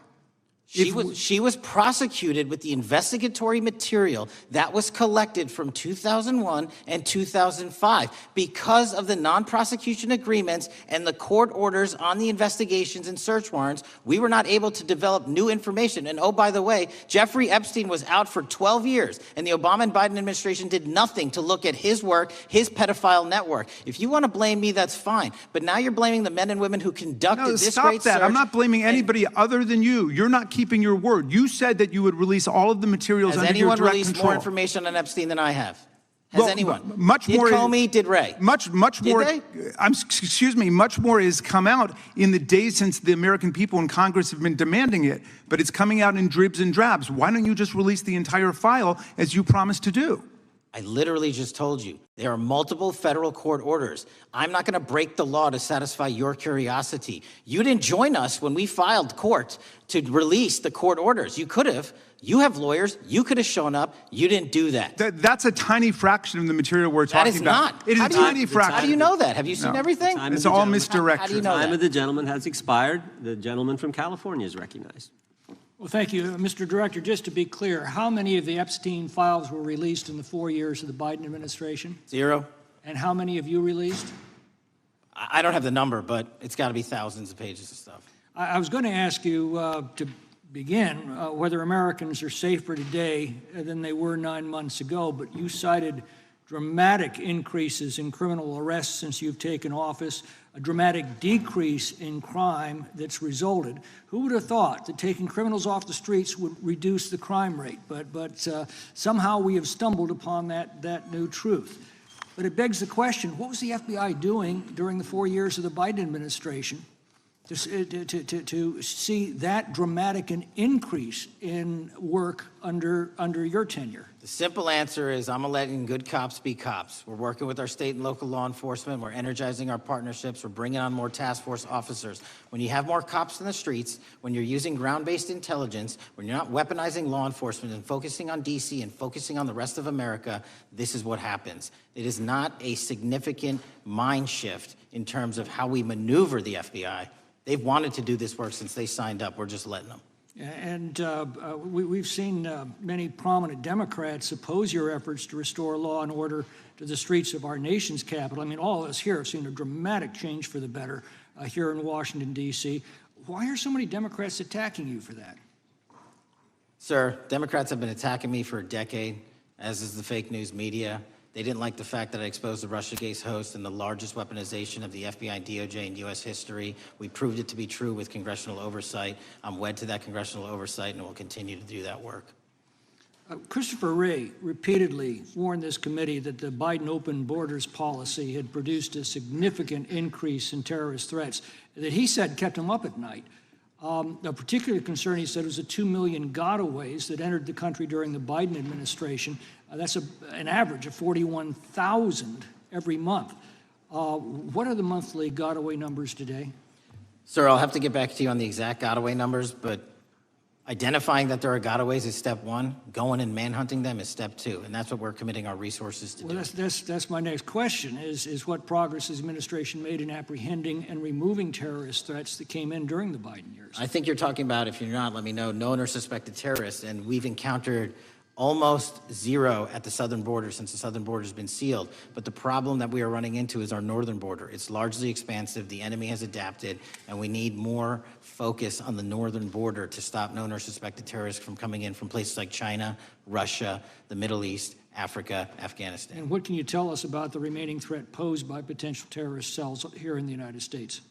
She was prosecuted with the investigatory material that was collected from 2001 and 2005. Because of the non-prosecution agreements and the court orders on the investigations and search warrants, we were not able to develop new information. And oh, by the way, Jeffrey Epstein was out for 12 years, and the Obama and Biden administration did nothing to look at his work, his pedophile network. If you want to blame me, that's fine. But now you're blaming the men and women who conducted this stop great that. search. I'm not blaming anybody other than you. You're not keeping your word. You said that you would release all of the materials Has under your anyone direct released control. more information on Epstein than I have? Has Well, anyone? much did more- Comey, did Ray? Much Did more. they? Excuse me. Much more has come out in the days since the American people in Congress have been demanding it. But it's coming out in dribs and drabs. Why don't you just release the entire file as you promised to do? I literally just told you, there are multiple federal court orders. I'm not going to break the law to satisfy your curiosity. You didn't join us when we filed court to release the court orders. You could have. You have lawyers. You could have shown up. You didn't do that. That's a tiny fraction of the material we're That talking is about. not. It is How a do you- tiny fraction. How do you know that? Have you seen everything? Time of It's the all gentleman- misdirection. How do you know Time that? of the gentleman has expired. The gentleman from California is recognized. Well, thank you, Mr. Director. Just to be clear, how many of the Epstein files were released in the 4 years of the Biden administration? 0. And how many have you released? I don't have the number, but it's got to be thousands of pages of stuff. I was going to ask you to begin whether Americans are safer today than they were 9 months ago, but you cited dramatic increases in criminal arrests since you've taken office, a dramatic decrease in crime that's resulted. Who would have thought that taking criminals off the streets would reduce the crime rate? But somehow we have stumbled upon that new truth. But it begs the question, what was the FBI doing during the 4 years of the Biden administration to see that dramatic an increase in work under your tenure? The simple answer is I'm letting good cops be cops. We're working with our state and local law enforcement. We're energizing our partnerships. We're bringing on more task force officers. When you have more cops in the streets, when you're using ground-based intelligence, when you're not weaponizing law enforcement and focusing on D.C. and focusing on the rest of America, this is what happens. It is not a significant mind shift in terms of how we maneuver the FBI. They've wanted to do this work since they signed up. We're just letting them. And we've seen many prominent Democrats oppose your efforts to restore law and order to the streets of our nation's capital. I mean, all of us here have seen a dramatic change for the better here in Washington, D.C. Why are so many Democrats attacking you for that? Sir, Democrats have been attacking me for a decade, as is the fake news media. They didn't like the fact that I exposed the Russiagate host and the largest weaponization of the FBI, DOJ, in U.S. history. We proved it to be true with congressional oversight. I'm wed to that congressional oversight and will continue to do that work. Christopher Wray repeatedly warned this committee that the Biden open borders policy had produced a significant increase in terrorist threats that he said kept him up at night. A particular concern, he said, was the 2 million gotaways that entered the country during the Biden administration. That's an average of 41,000 every month. What are the monthly gotaway numbers today? Sir, I'll have to get back to you on the exact gotaway numbers, but identifying that there are gotaways is step one. Going and manhunting them is step two, and that's what we're committing our resources to do. Well, that's my next question, is what progress has the administration made in apprehending and removing terrorist threats that came in during the Biden years? I think you're talking about, if you're not, let me know, known or suspected terrorists, and we've encountered almost zero at the southern border since the southern border has been sealed. But the problem that we are running into is our northern border. It's largely expansive. The enemy has adapted, and we need more focus on the northern border to stop known or suspected terrorists from coming in from places like China, Russia, the Middle East, Africa, Afghanistan. And what can you tell us about the remaining threat posed by potential terrorist cells here in the United States?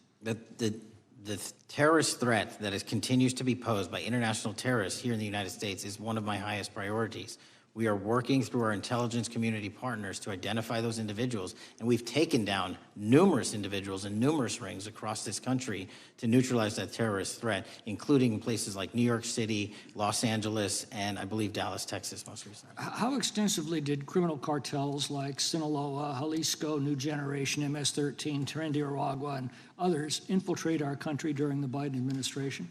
The terrorist threat that continues to be posed by international terrorists here in the United States is one of my highest priorities. We are working through our intelligence community partners to identify those individuals, and we've taken down numerous individuals in numerous rings across this country to neutralize that terrorist threat, including places like New York City, Los Angeles, and I believe Dallas, Texas most recently. How extensively did criminal cartels like Sinaloa, Jalisco, New Generation, MS-13, Trinidad, and others infiltrate our country during the Biden administration?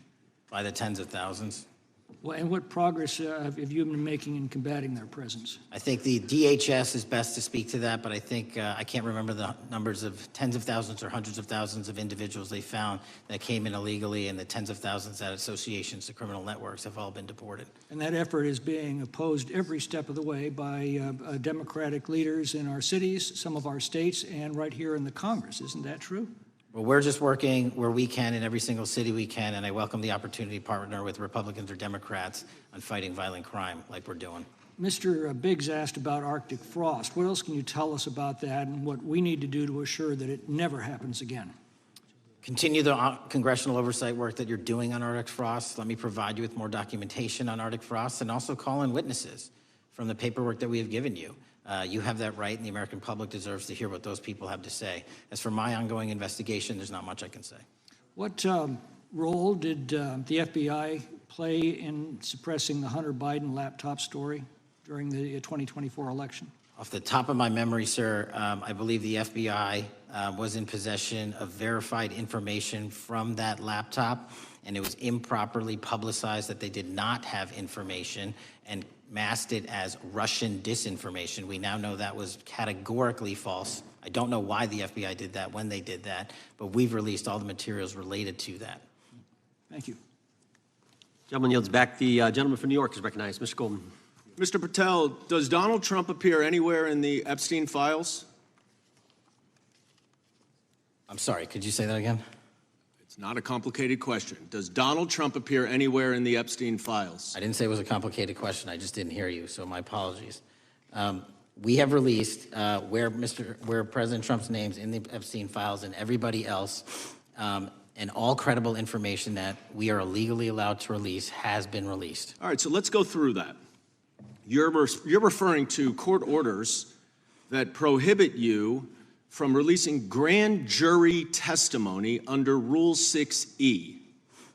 By the tens of thousands. Well, and what progress have you been making in combating their presence? I think the DHS is best to speak to that, but I think I can't remember the numbers of tens of thousands or hundreds of thousands of individuals they found that came in illegally, and the tens of thousands that associations to criminal networks have all been deported. And that effort is being opposed every step of the way by Democratic leaders in our cities, some of our states, and right here in the Congress. Isn't that true? Well, we're just working where we can in every single city we can, and I welcome the opportunity to partner with Republicans or Democrats on fighting violent crime like we're doing. Mr. Biggs asked about Arctic frost. What else can you tell us about that and what we need to do to assure that it never happens again? Continue the congressional oversight work that you're doing on Arctic frost. Let me provide you with more documentation on Arctic frost and also call in witnesses from the paperwork that we have given you. You have that right, and the American public deserves to hear what those people have to say. As for my ongoing investigation, there's not much I can say. What role did the FBI play in suppressing the Hunter Biden laptop story during the 2024 election? Off the top of my memory, sir, I believe the FBI was in possession of verified information from that laptop, and it was improperly publicized that they did not have information and masked it as Russian disinformation. We now know that was categorically false. I don't know why the FBI did that, when they did that, but we've released all the materials related to that. Thank you. Gentleman yields back. The gentleman from New York is recognized. Mr. Goldman. Mr. Patel, does Donald Trump appear anywhere in the Epstein files? I'm sorry, could you say that again? It's not a complicated question. Does Donald Trump appear anywhere in the Epstein files? I didn't say it was a complicated question. I just didn't hear you, so my apologies. We have released where President Trump's name's in the Epstein files and everybody else, and all credible information that we are legally allowed to release has been released. All right, so let's go through that. You're referring to court orders that prohibit you from releasing grand jury testimony under Rule 6E.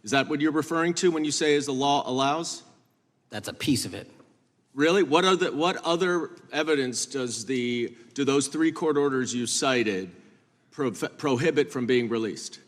Is that what you're referring to when you say as the law allows? That's a piece of it. Really? What other evidence do those 3 court orders you cited prohibit from being released?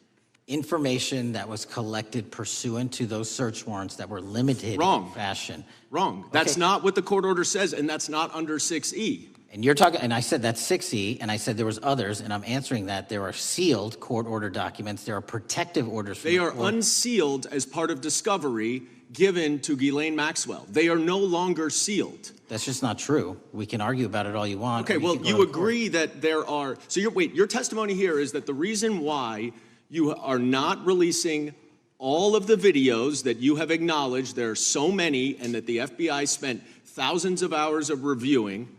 Information that was collected pursuant to those search warrants that were limited in fashion. Wrong. That's not what the court order says, and that's not under 6E. And you're talking, and I said that's 6E, and I said there was others, and I'm answering that. There are sealed court order documents. There are protective orders. From They are unsealed as part of discovery given to Ghislaine Maxwell. They are no longer sealed. That's just not true. We can argue about it all you want. Okay, well, you agree that there are, so your testimony here is that the reason why you are not releasing all of the videos that you have acknowledged, there are so many, and that the FBI spent thousands of hours of reviewing,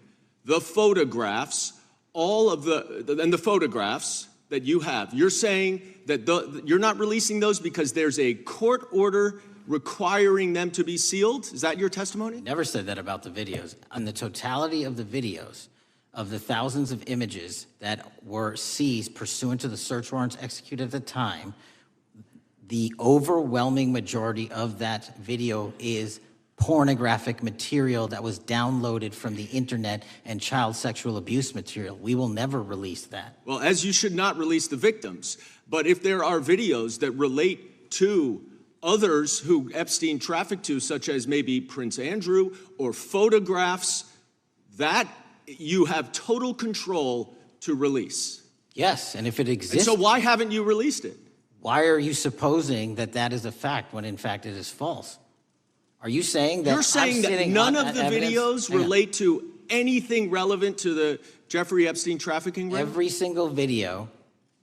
the photographs, and the photographs that you have. You're saying that you're not releasing those because there's a court order requiring them to be sealed? Is that your testimony? Never said that about the videos. On the totality of the videos, of the thousands of images that were seized pursuant to the search warrants executed at the time, the overwhelming majority of that video is pornographic material that was downloaded from the internet and child sexual abuse material. We will never release that. Well, as you should not release the victims, but if there are videos that relate to others who Epstein trafficked to, such as maybe Prince Andrew, or photographs, that you have total control to release. Yes, and if it exists... And so why haven't you released it? Why are you supposing that that is a fact when in fact it is false? Are you saying that... You're saying that none of the videos relate to anything relevant to the Jeffrey Epstein trafficking ring? Every single video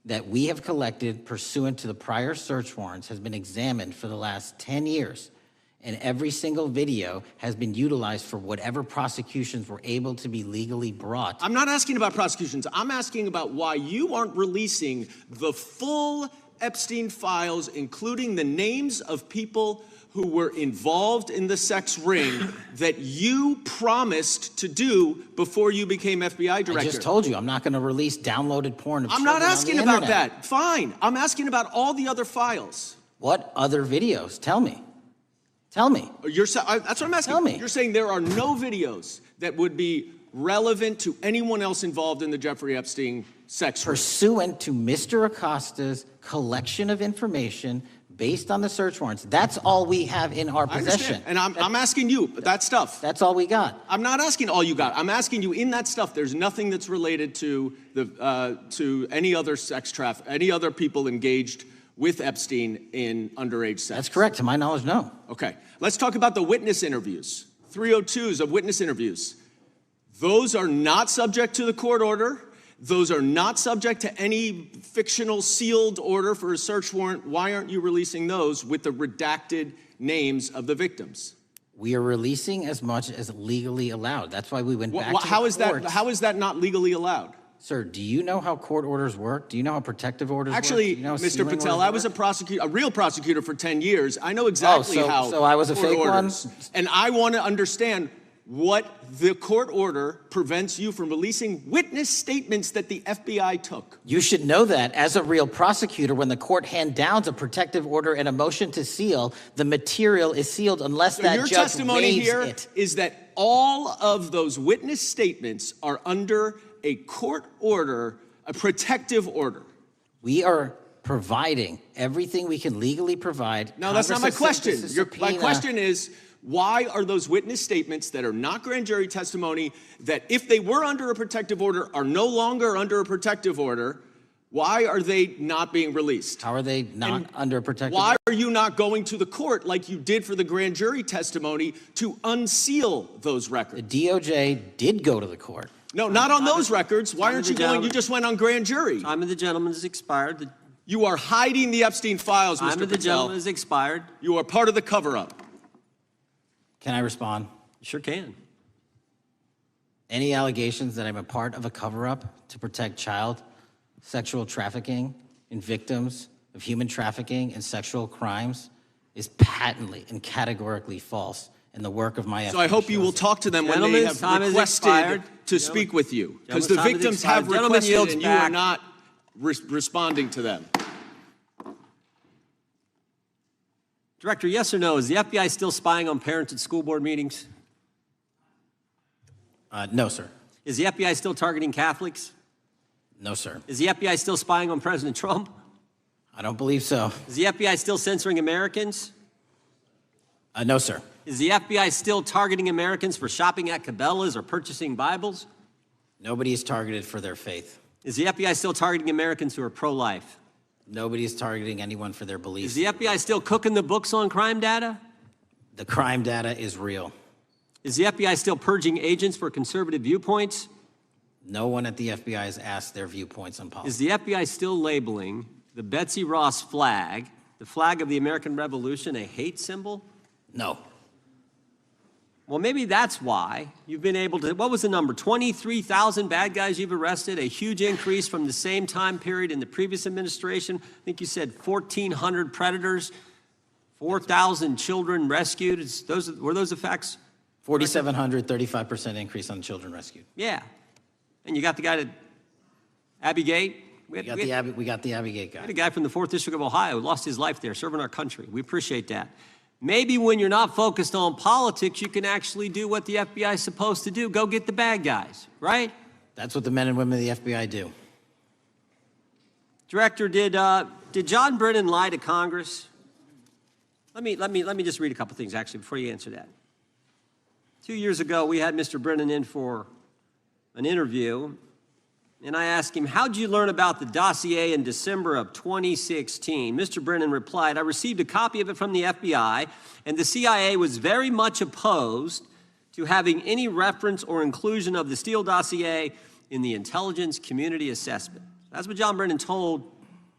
that we have collected pursuant to the prior search warrants has been examined for the last 10 years. And every single video has been utilized for whatever prosecutions were able to be legally brought. I'm not asking about prosecutions. I'm asking about why you aren't releasing the full Epstein files, including the names of people who were involved in the sex ring that you promised to do before you became FBI director. I just told you, I'm not going to release downloaded porn of I'm children not asking on the about internet. that. Fine. I'm asking about all the other files. What other videos? Tell me. Tell me. That's what I'm asking. Tell me. You're saying there are no videos that would be relevant to anyone else involved in the Jeffrey Epstein sex ring. Pursuant to Mr. Acosta's collection of information based on the search warrants. That's all we have in our possession. And I'm asking you, that stuff. That's all we got. I'm not asking all you got. I'm asking you, in that stuff, there's nothing that's related to any other sex traffic, any other people engaged with Epstein in underage sex. That's correct. To my knowledge, no. Okay. Let's talk about the witness interviews. 302s of witness interviews. Those are not subject to the court order. Those are not subject to any fictional sealed order for a search warrant. Why aren't you releasing those with the redacted names of the victims? We are releasing as much as legally allowed. That's why we went back to the courts. How is that not legally allowed? Sir, do you know how court orders work? Do you know how protective orders work? Actually, Do you know how Mr. sealing Patel, orders I was work? a real prosecutor for 10 years. I know exactly how. So I was a court fake orders. one? And I want to understand what the court order prevents you from releasing witness statements that the FBI took. You should know that as a real prosecutor, when the court hand downs a protective order and a motion to seal, the material is sealed unless So that your judge testimony waives here it. is that all of those witness statements are under a court order, a protective order. We are providing everything we can legally provide. No, that's not my question. My My question is, why are those witness statements that are not grand jury testimony, that if they were under a protective order are no longer under a protective order, why are they not being released? How are they not under a protective Why order? are you not going to the court like you did for the grand jury testimony to unseal those records? The DOJ did go to the court. No, not on those records. Why aren't you going? You just went on grand jury. Time of the gentleman has expired. You are hiding the Epstein files, Mr. Time of the Patel. gentleman has expired. You are part of the cover-up. Can I respond? You sure can. Any allegations that I'm a part of a cover-up to protect child sexual trafficking and victims of human trafficking and sexual crimes is patently and categorically false in the work of my So I hope you will talk to them when they have requested to speak with you. Because the victims have requested and you are not responding to them. Director, yes or no, is the FBI still spying on parents at school board meetings? No, sir. Is the FBI still targeting Catholics? No, sir. Is the FBI still spying on President Trump? I don't believe so. Is the FBI still censoring Americans? No, sir. Is the FBI still targeting Americans for shopping at Cabela's or purchasing Bibles? Nobody is targeted for their faith. Is the FBI still targeting Americans who are pro-life? Nobody is targeting anyone for their beliefs. Is the FBI still cooking the books on crime data? The crime data is real. Is the FBI still purging agents for conservative viewpoints? No one at the FBI has asked their viewpoints on policy. Is the FBI still labeling the Betsy Ross flag, the flag of the American Revolution, a hate symbol? No. Well, maybe that's why you've been able to, what was the number? 23,000 bad guys you've arrested, a huge increase from the same time period in the previous administration. I think you said 1,400 predators, 4,000 children rescued. Were those the facts? 4,700, 35% increase on children rescued. Yeah. And you got the guy to Abbey Gate. We got the Abbey Gate guy. We had a guy from the 4th District of Ohio who lost his life there serving our country. We appreciate that. Maybe when you're not focused on politics, you can actually do what the FBI is supposed to do. Go get the bad guys, right? That's what the men and women of the FBI do. Director, did John Brennan lie to Congress? Let me just read a couple things, actually, before you answer that. 2 years ago, we had Mr. Brennan in for an interview, and I asked him, how'd you learn about the dossier in December of 2016? Mr. Brennan replied, I received a copy of it from the FBI, and the CIA was very much opposed to having any reference or inclusion of the Steele dossier in the intelligence community assessment. That's what John Brennan told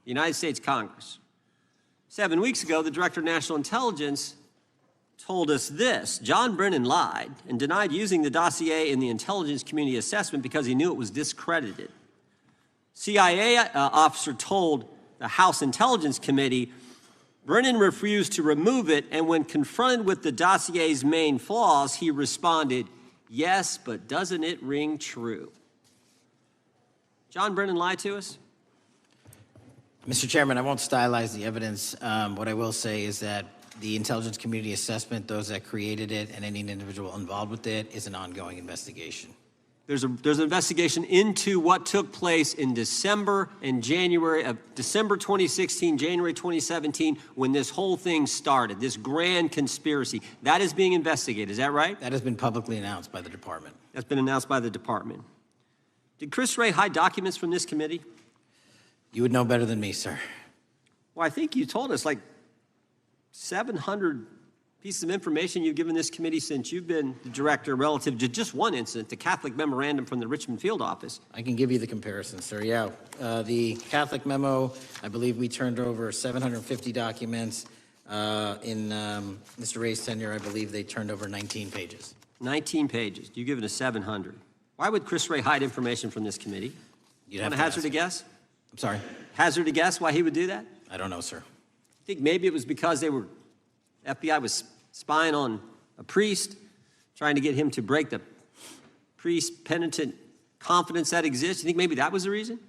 the United States Congress. 7 weeks ago, the Director of National Intelligence told us this. John Brennan lied and denied using the dossier in the intelligence community assessment because he knew it was discredited. CIA officer told the House Intelligence Committee Brennan refused to remove it, and when confronted with the dossier's main flaws, he responded, yes, but doesn't it ring true? John Brennan lied to us? Mr. Chairman, I won't stylize the evidence. What I will say is that the intelligence community assessment, those that created it, and any individual involved with it, is an ongoing investigation. There's an investigation into what took place in December and January of December 2016, January 2017, when this whole thing started, this grand conspiracy. That is being investigated, is that right? That has been publicly announced by the department. That's been announced by the department. Did Chris Wray hide documents from this committee? You would know better than me, sir. Well, I think you told us like 700 pieces of information you've given this committee since you've been the director relative to just one incident, the Catholic memorandum from the Richmond field office. I can give you the comparison, sir. Yeah, the Catholic memo, I believe we turned over 750 documents. In Mr. Ray's tenure, I believe they turned over 19 pages. 19 pages. You've given us 700. Why would Chris Wray hide information from this committee? You'd Want to hazard a guess? I'm sorry? Hazard a guess why he would do that? I don't know, sir. I think maybe it was because FBI was spying on a priest, trying to get him to break the priest penitent confidence that exists. You think maybe that was the reason?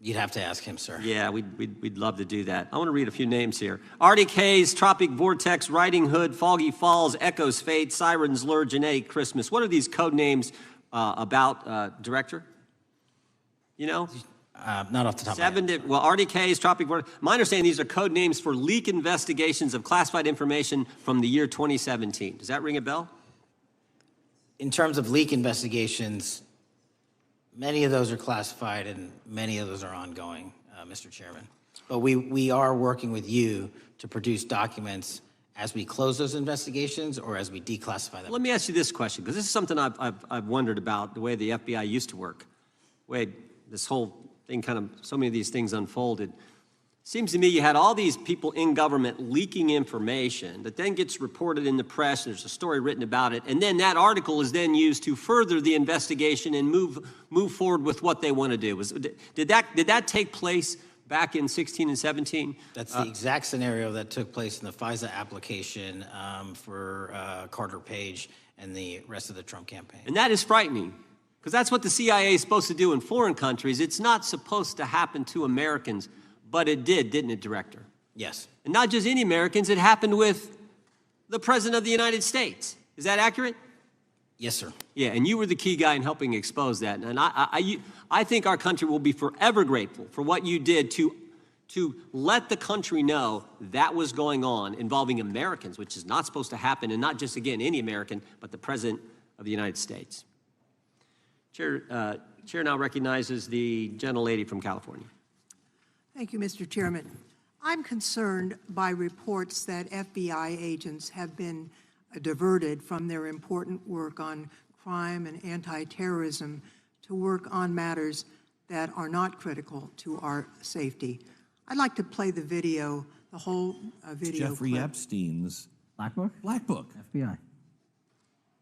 You'd have to ask him, sir. Yeah, we'd love to do that. I want to read a few names here. Arctic Haze, Tropic Vortex, Riding Hood, Foggy Falls, Echoes Fate, Sirens Lure, Janae Christmas. What are these code names about, Director? You know? Not off the top of my head. Well, Arctic Haze, Tropic Vortex. My understanding, these are code names for leak investigations of classified information from the year 2017. Does that ring a bell? In terms of leak investigations, many of those are classified and many of those are ongoing, Mr. Chairman. But we are working with you to produce documents as we close those investigations or as we declassify them. Let me ask you this question, because this is something I've wondered about, the way the FBI used to work. This whole thing so many of these things unfolded. Seems to me you had all these people in government leaking information that then gets reported in the press, and there's a story written about it, and then that article is then used to further the investigation and move forward with what they want to do. Did that take place back in 16 and 17? That's the exact scenario that took place in the FISA application for Carter Page and the rest of the Trump campaign. And that is frightening, because that's what the CIA is supposed to do in foreign countries. It's not supposed to happen to Americans. But it did, didn't it, Director? Yes. And not just any Americans, it happened with the President of the United States. Is that accurate? Yes, sir. Yeah, and you were the key guy in helping expose that. And I think our country will be forever grateful for what you did to let the country know that was going on involving Americans, which is not supposed to happen, and not just, again, any American, but the President of the United States. Chair now recognizes the gentlelady from California. Thank you, Mr. Chairman. I'm concerned by reports that FBI agents have been diverted from their important work on crime and anti-terrorism to work on matters that are not critical to our safety. I'd like to play the video, the whole video Jeffrey clip. Epstein's Black Book? Black Book. FBI.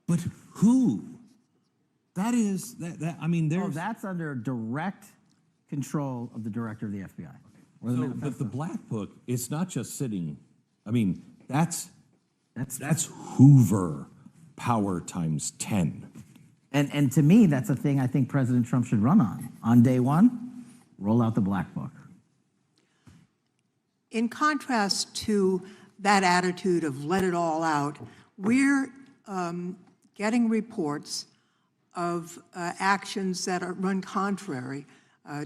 But who? That is, I mean, there's... Oh, that's under direct control of the director of the FBI. But the Black Book, it's not just sitting, I mean, that's Hoover power times 10. And to me, that's a thing I think President Trump should run on. On day one, roll out the Black Book. In contrast to that attitude of let it all out, we're getting reports of actions that run contrary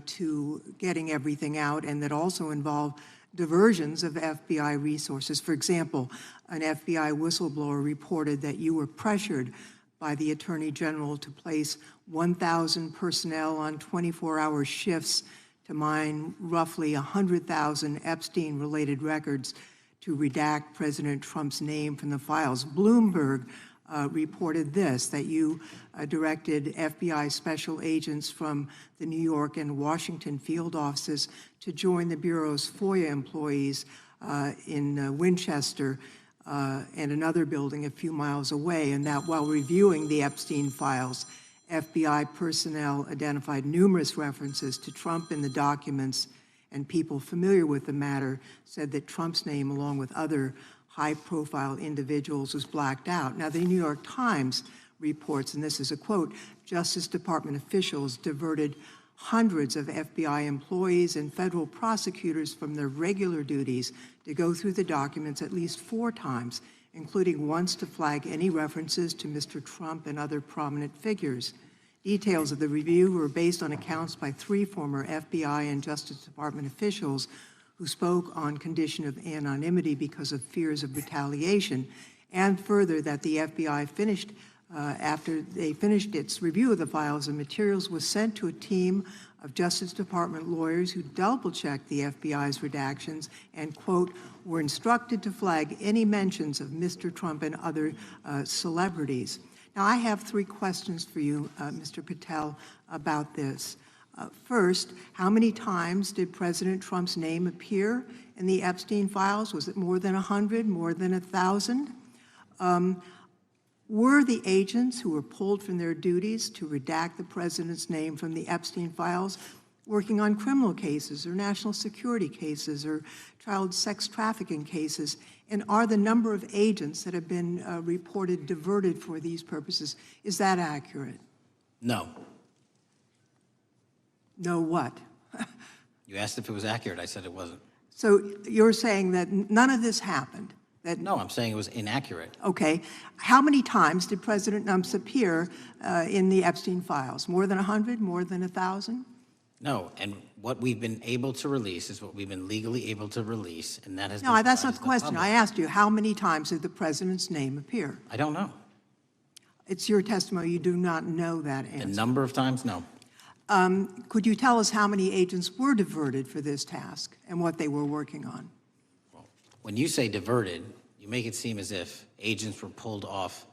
to getting everything out and that also involve diversions of FBI resources. For example, an FBI whistleblower reported that you were pressured by the Attorney General to place 1,000 personnel on 24-hour shifts to mine roughly 100,000 Epstein-related records to redact President Trump's name from the files. Bloomberg reported this, that you directed FBI special agents from the New York and Washington field offices to join the Bureau's FOIA employees in Winchester and another building a few miles away, and that while reviewing the Epstein files, FBI personnel identified numerous references to Trump in the documents, and people familiar with the matter said that Trump's name, along with other high-profile individuals, was blacked out. Now, the New York Times reports, and this is a quote, Justice Department officials diverted hundreds of FBI employees and federal prosecutors from their regular duties to go through the documents at least 4 times, including once to flag any references to Mr. Trump and other prominent figures. Details of the review were based on accounts by 3 former FBI and Justice Department officials who spoke on condition of anonymity because of fears of retaliation, and further that the FBI finished, after they finished its review of the files and materials, was sent to a team of Justice Department lawyers who double-checked the FBI's redactions and, quote, were instructed to flag any mentions of Mr. Trump and other celebrities. Now, I have 3 questions for you, Mr. Patel, about this. First, how many times did President Trump's name appear in the Epstein files? Was it more than 100, more than 1,000? Were the agents who were pulled from their duties to redact the president's name from the Epstein files working on criminal cases or national security cases or child sex trafficking cases? And are the number of agents that have been reported diverted for these purposes, is that accurate? No. No what? You asked if it was accurate. I said it wasn't. So you're saying that none of this happened? That, No, I'm saying it was inaccurate. okay. How many times did President Nums appear in the Epstein files? More than 100? More than 1,000? No, and what we've been able to release is what we've been legally able to release, and that has No, been that's provided not to the question. public. I asked you, how many times did the president's name appear? I don't know. It's your testimony. You do not know that The answer. number of times, no. Could you tell us how many agents were diverted for this task and what they were working on? When you say diverted, you make it seem as if agents were pulled off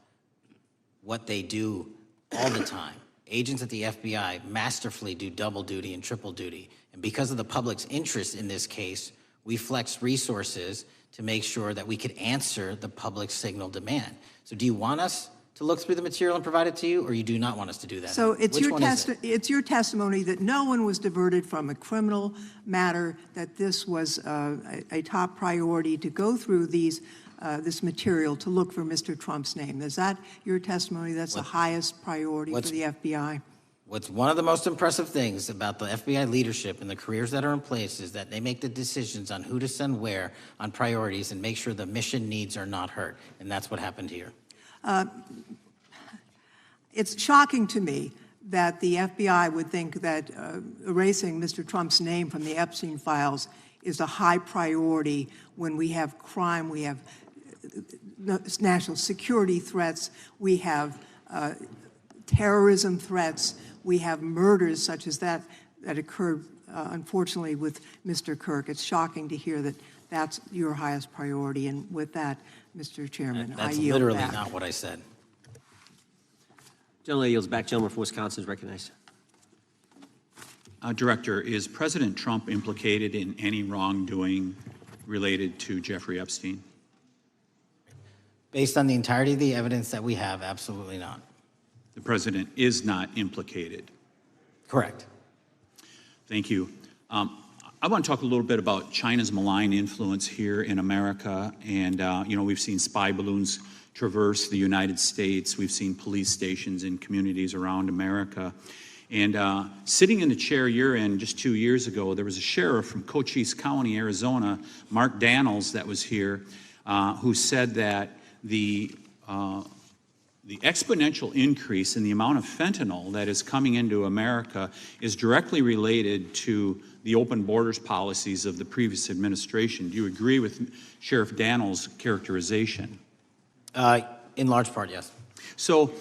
what they do all the time. Agents at the FBI masterfully do double duty and triple duty. And because of the public's interest in this case, we flexed resources to make sure that we could answer the public's signal demand. So do you want us to look through the material and provide it to you, or you do not want us to do that? So it's Which your, one is it? it's your testimony that no one was diverted from a criminal matter, that this was a top priority to go through this material to look for Mr. Trump's name. Is that your testimony? That's the highest priority for the FBI? What's one of the most impressive things about the FBI leadership and the careers that are in place is that they make the decisions on who to send where on priorities and make sure the mission needs are not hurt. And that's what happened here. It's shocking to me that the FBI would think that erasing Mr. Trump's name from the Epstein files is a high priority when we have crime, we have national security threats, we have terrorism threats, we have murders such as that occurred, unfortunately, with Mr. Kirk. It's shocking to hear that that's your highest priority. And with that, Mr. Chairman, I That's yield literally back. not what I said. Gentleman yields back. Gentleman from Wisconsin is recognized. Director, is President Trump implicated in any wrongdoing related to Jeffrey Epstein? Based on the entirety of the evidence that we have, absolutely not. The president is not implicated. Correct. Thank you. I want to talk a little bit about China's malign influence here in America. And, we've seen spy balloons traverse the United States. We've seen police stations in communities around America. And sitting in the chair you're in just 2 years ago, there was a sheriff from Cochise County, Arizona, Mark Daniels, that was here, who said that the exponential increase in the amount of fentanyl that is coming into America is directly related to the open borders policies of the previous administration. Do you agree with Sheriff Daniels' characterization? In large part, yes. So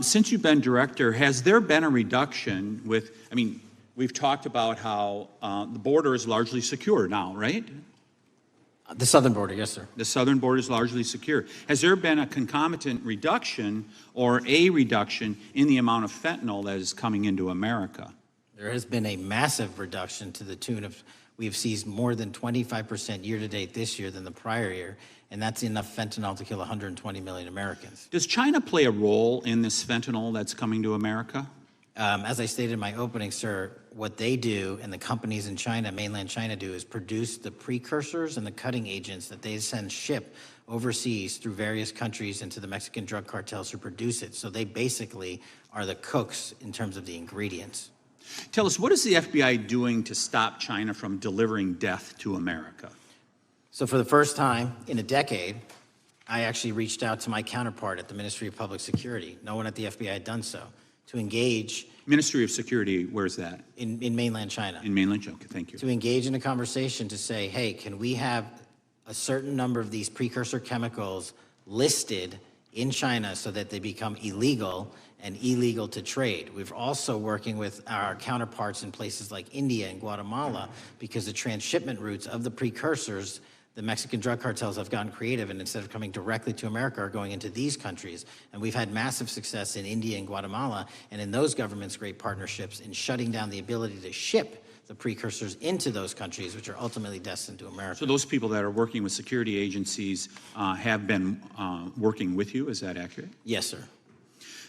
since you've been director, has there been a reduction with, we've talked about how the border is largely secure now, right? The southern border, yes, sir. The southern border is largely secure. Has there been a concomitant reduction or a reduction in the amount of fentanyl that is coming into America? There has been a massive reduction to the tune of, we've seized more than 25% year-to-date this year than the prior year, and that's enough fentanyl to kill 120 million Americans. Does China play a role in this fentanyl that's coming to America? As I stated in my opening, sir, what they do and the companies in China, mainland China, do is produce the precursors and the cutting agents that they ship overseas through various countries into the Mexican drug cartels who produce it. So they basically are the cooks in terms of the ingredients. Tell us, what is the FBI doing to stop China from delivering death to America? So for the first time in a decade, I actually reached out to my counterpart at the Ministry of Public Security. No one at the FBI had done so, to engage. Ministry of Security, where's that? In mainland China. In mainland China, okay, thank you. To engage in a conversation to say, hey, can we have a certain number of these precursor chemicals listed in China so that they become illegal and illegal to trade. We're also working with our counterparts in places like India and Guatemala because the transshipment routes of the precursors, the Mexican drug cartels have gotten creative, and instead of coming directly to America, are going into these countries. And we've had massive success in India and Guatemala, and in those governments' great partnerships in shutting down the ability to ship the precursors into those countries, which are ultimately destined to America. So those people that are working with security agencies have been working with you, is that accurate? Yes, sir.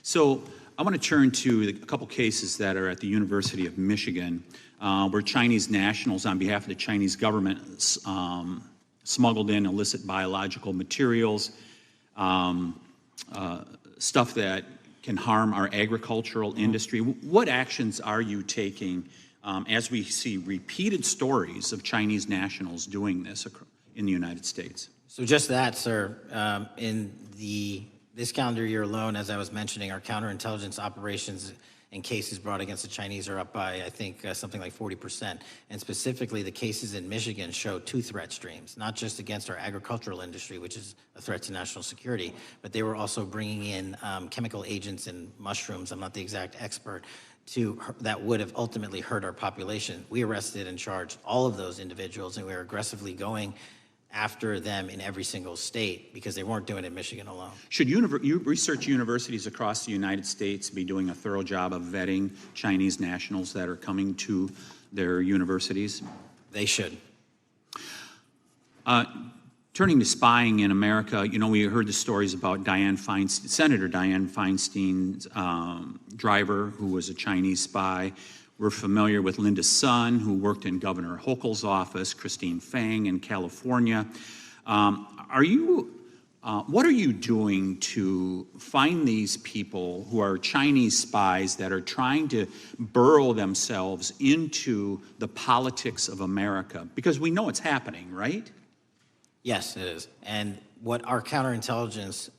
So I want to turn to a couple cases that are at the University of Michigan, where Chinese nationals, on behalf of the Chinese government, smuggled in illicit biological materials, stuff that can harm our agricultural industry. What actions are you taking as we see repeated stories of Chinese nationals doing this in the United States? So just that, sir. In this calendar year alone, as I was mentioning, our counterintelligence operations and cases brought against the Chinese are up by, I think, something like 40%. And specifically, the cases in Michigan show two threat streams, not just against our agricultural industry, which is a threat to national security, but they were also bringing in chemical agents in mushrooms. I'm not the exact expert. That would have ultimately hurt our population. We arrested and charged all of those individuals, and we are aggressively going after them in every single state because they weren't doing it in Michigan alone. Should research universities across the United States be doing a thorough job of vetting Chinese nationals that are coming to their universities? They should. Turning to spying in America, we heard the stories about Senator Dianne Feinstein's driver, who was a Chinese spy. We're familiar with Linda Sun, who worked in Governor Hochul's office, Christine Fang in California. What are you doing to find these people who are Chinese spies that are trying to burrow themselves into the politics of America? Because we know it's happening, right? Yes, it is. And what our counterintelligence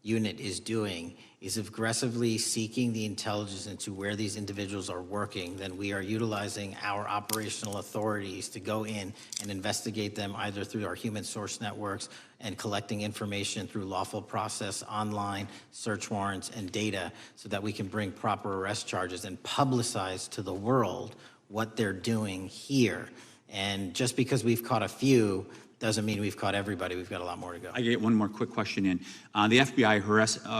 unit is doing is aggressively seeking the intelligence into where these individuals are working. Then we are utilizing our operational authorities to go in and investigate them either through our human source networks and collecting information through lawful process, online, search warrants, and data so that we can bring proper arrest charges and publicize to the world what they're doing here. And just because we've caught a few doesn't mean we've caught everybody. We've got a lot more to go. I get one more quick question in. The FBI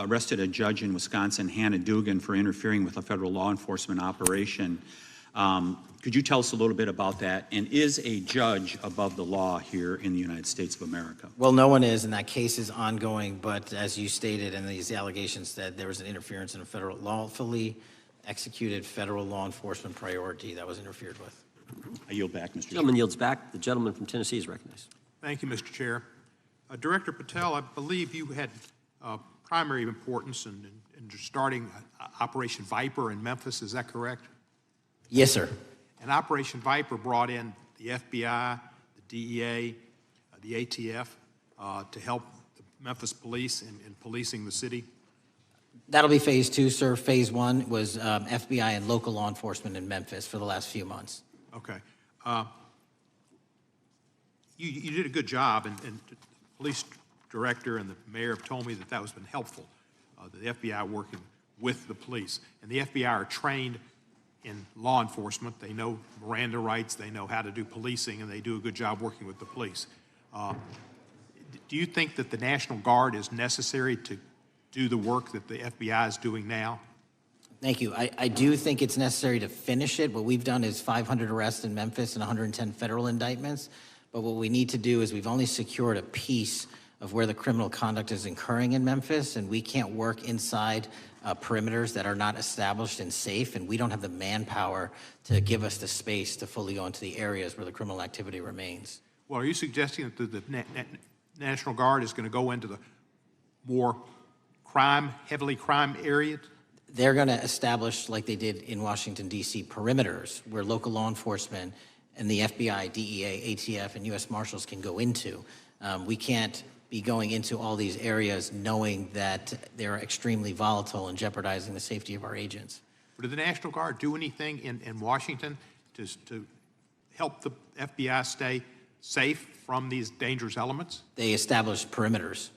arrested a judge in Wisconsin, Hannah Dugan, for interfering with a federal law enforcement operation. Could you tell us a little bit about that? And is a judge above the law here in the United States of America? Well, no one is, and that case is ongoing. But as you stated, and these allegations said, there was an interference in a federal lawfully executed federal law enforcement priority that was interfered with. I yield back, Mr. Chairman. Gentleman yields back. The gentleman from Tennessee is recognized. Thank you, Mr. Chair. Director Patel, I believe you had primary importance in starting Operation Viper in Memphis. Is that correct? Yes, sir. And Operation Viper brought in the FBI, the DEA, the ATF to help the Memphis police in policing the city? That'll be phase two, sir. Phase one was FBI and local law enforcement in Memphis for the last few months. Okay. You did a good job, and the police director and the mayor have told me that was been helpful, the FBI working with the police. And the FBI are trained in law enforcement. They know Miranda rights, they know how to do policing, and they do a good job working with the police. Do you think that the National Guard is necessary to do the work that the FBI is doing now? Thank you. I do think it's necessary to finish it. What we've done is 500 arrests in Memphis and 110 federal indictments. But what we need to do is we've only secured a piece of where the criminal conduct is occurring in Memphis, and we can't work inside perimeters that are not established and safe, and we don't have the manpower to give us the space to fully go into the areas where the criminal activity remains. Well, are you suggesting that the National Guard is going to go into the more heavily crime areas? They're going to establish, like they did in Washington, D.C., perimeters where local law enforcement and the FBI, DEA, ATF, and U.S. Marshals can go into. We can't be going into all these areas knowing that they're extremely volatile and jeopardizing the safety of our agents. Did the National Guard do anything in Washington to help the FBI stay safe from these dangerous elements? They established perimeters.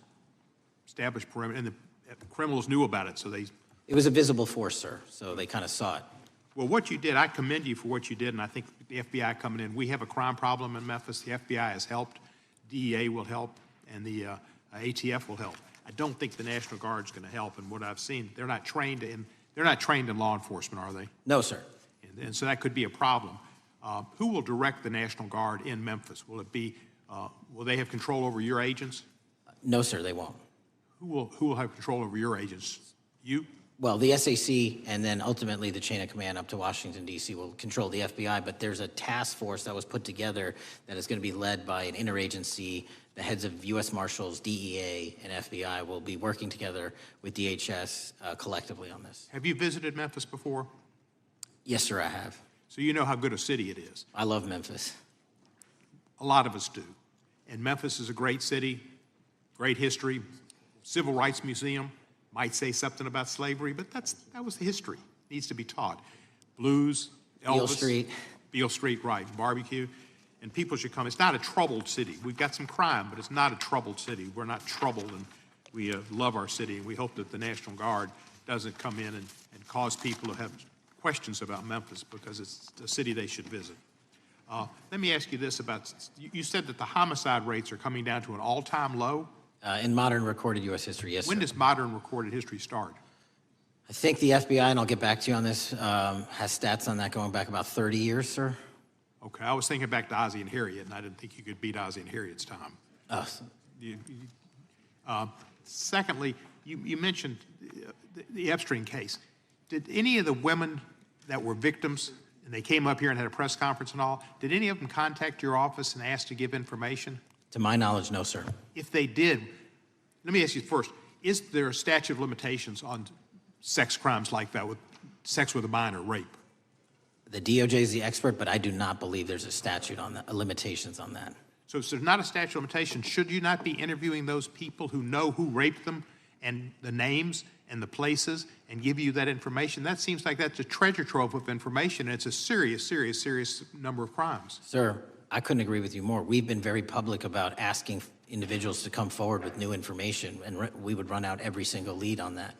Established perimeter, and the criminals knew about it, so they... It was a visible force, sir, so they kind of saw it. Well, what you did, I commend you for what you did, and I think the FBI coming in, we have a crime problem in Memphis. The FBI has helped, DEA will help, and the ATF will help. I don't think the National Guard is going to help, and what I've seen, they're not trained in law enforcement, are they? No, sir. And so that could be a problem. Who will direct the National Guard in Memphis? Will it be, will they have control over your agents? No, sir, they won't. Who will have control over your agents? You? Well, the SAC and then ultimately the chain of command up to Washington, D.C. will control the FBI, but there's a task force that was put together that is going to be led by an interagency. The heads of U.S. Marshals, DEA, and FBI will be working together with DHS collectively on this. Have you visited Memphis before? Yes, sir, I have. So you know how good a city it is. I love Memphis. A lot of us do. And Memphis is a great city, great history. Civil Rights Museum might say something about slavery, but that was the history. Needs to be taught. Blues, Elvis. Beale Street. Beale Street, right, barbecue. And people should come. It's not a troubled city. We've got some crime, but it's not a troubled city. We're not troubled, and we love our city. And we hope that the National Guard doesn't come in and cause people to have questions about Memphis, because it's a city they should visit. Let me ask you this about, you said that the homicide rates are coming down to an all-time low? In modern recorded U.S. history, yes, When sir. does modern recorded history start? I think the FBI, and I'll get back to you on this, has stats on that going back about 30 years, sir. Okay, I was thinking back to Ozzie and Harriet, and I didn't think you could beat Ozzie and Harriet's time. Secondly, you mentioned the Epstein case. Did any of the women that were victims, and they came up here and had a press conference and all, did any of them contact your office and ask to give information? To my knowledge, no, sir. If they did, let me ask you first, is there a statute of limitations on sex crimes like that, with sex with a minor, rape? The DOJ is the expert, but I do not believe there's a statute on that, limitations on that. So if there's not a statute of limitations, should you not be interviewing those people who know who raped them and the names and the places and give you that information? That seems like that's a treasure trove of information, and it's a serious, serious, serious number of crimes. Sir, I couldn't agree with you more. We've been very public about asking individuals to come forward with new information, and we would run out every single lead on that.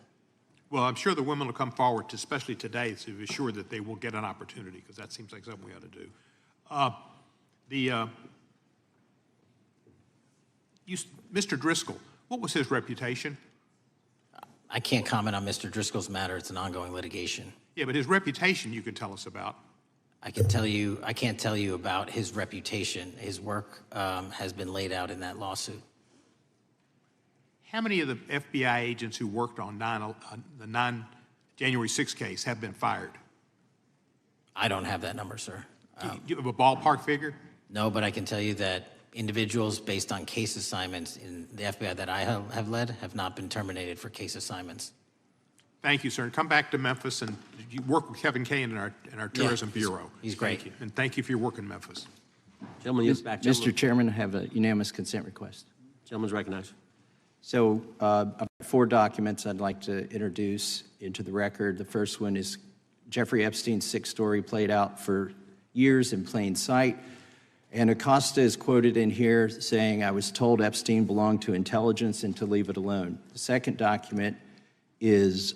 Well, I'm sure the women will come forward, especially today, to be sure that they will get an opportunity, because that seems like something we ought to do. Mr. Driscoll, what was his reputation? I can't comment on Mr. Driscoll's matter. It's an ongoing litigation. Yeah, but his reputation you could tell us about. I can't tell you about his reputation. His work has been laid out in that lawsuit. How many of the FBI agents who worked on the January 6th case have been fired? I don't have that number, sir. Do you have a ballpark figure? No, but I can tell you that individuals based on case assignments in the FBI that I have led have not been terminated for case assignments. Thank you, sir. And come back to Memphis, and you work with Kevin Kane in our Tourism Bureau. He's great. Thank you. And thank you for your work in Memphis. Gentleman yields back. Mr. Chairman, I have a unanimous consent request. Gentleman's recognized. So about 4 documents I'd like to introduce into the record. The first one is Jeffrey Epstein's 6th story played out for years in plain sight. And Acosta is quoted in here saying, "I was told Epstein belonged to intelligence and to leave it alone." The second document is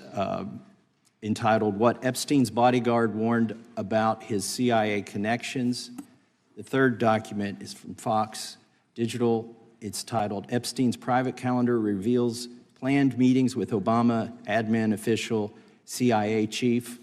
entitled, "What Epstein's Bodyguard Warned About His CIA Connections." The third document is from Fox Digital. It's titled, "Epstein's Private Calendar Reveals Planned Meetings with Obama Admin Official CIA Chief."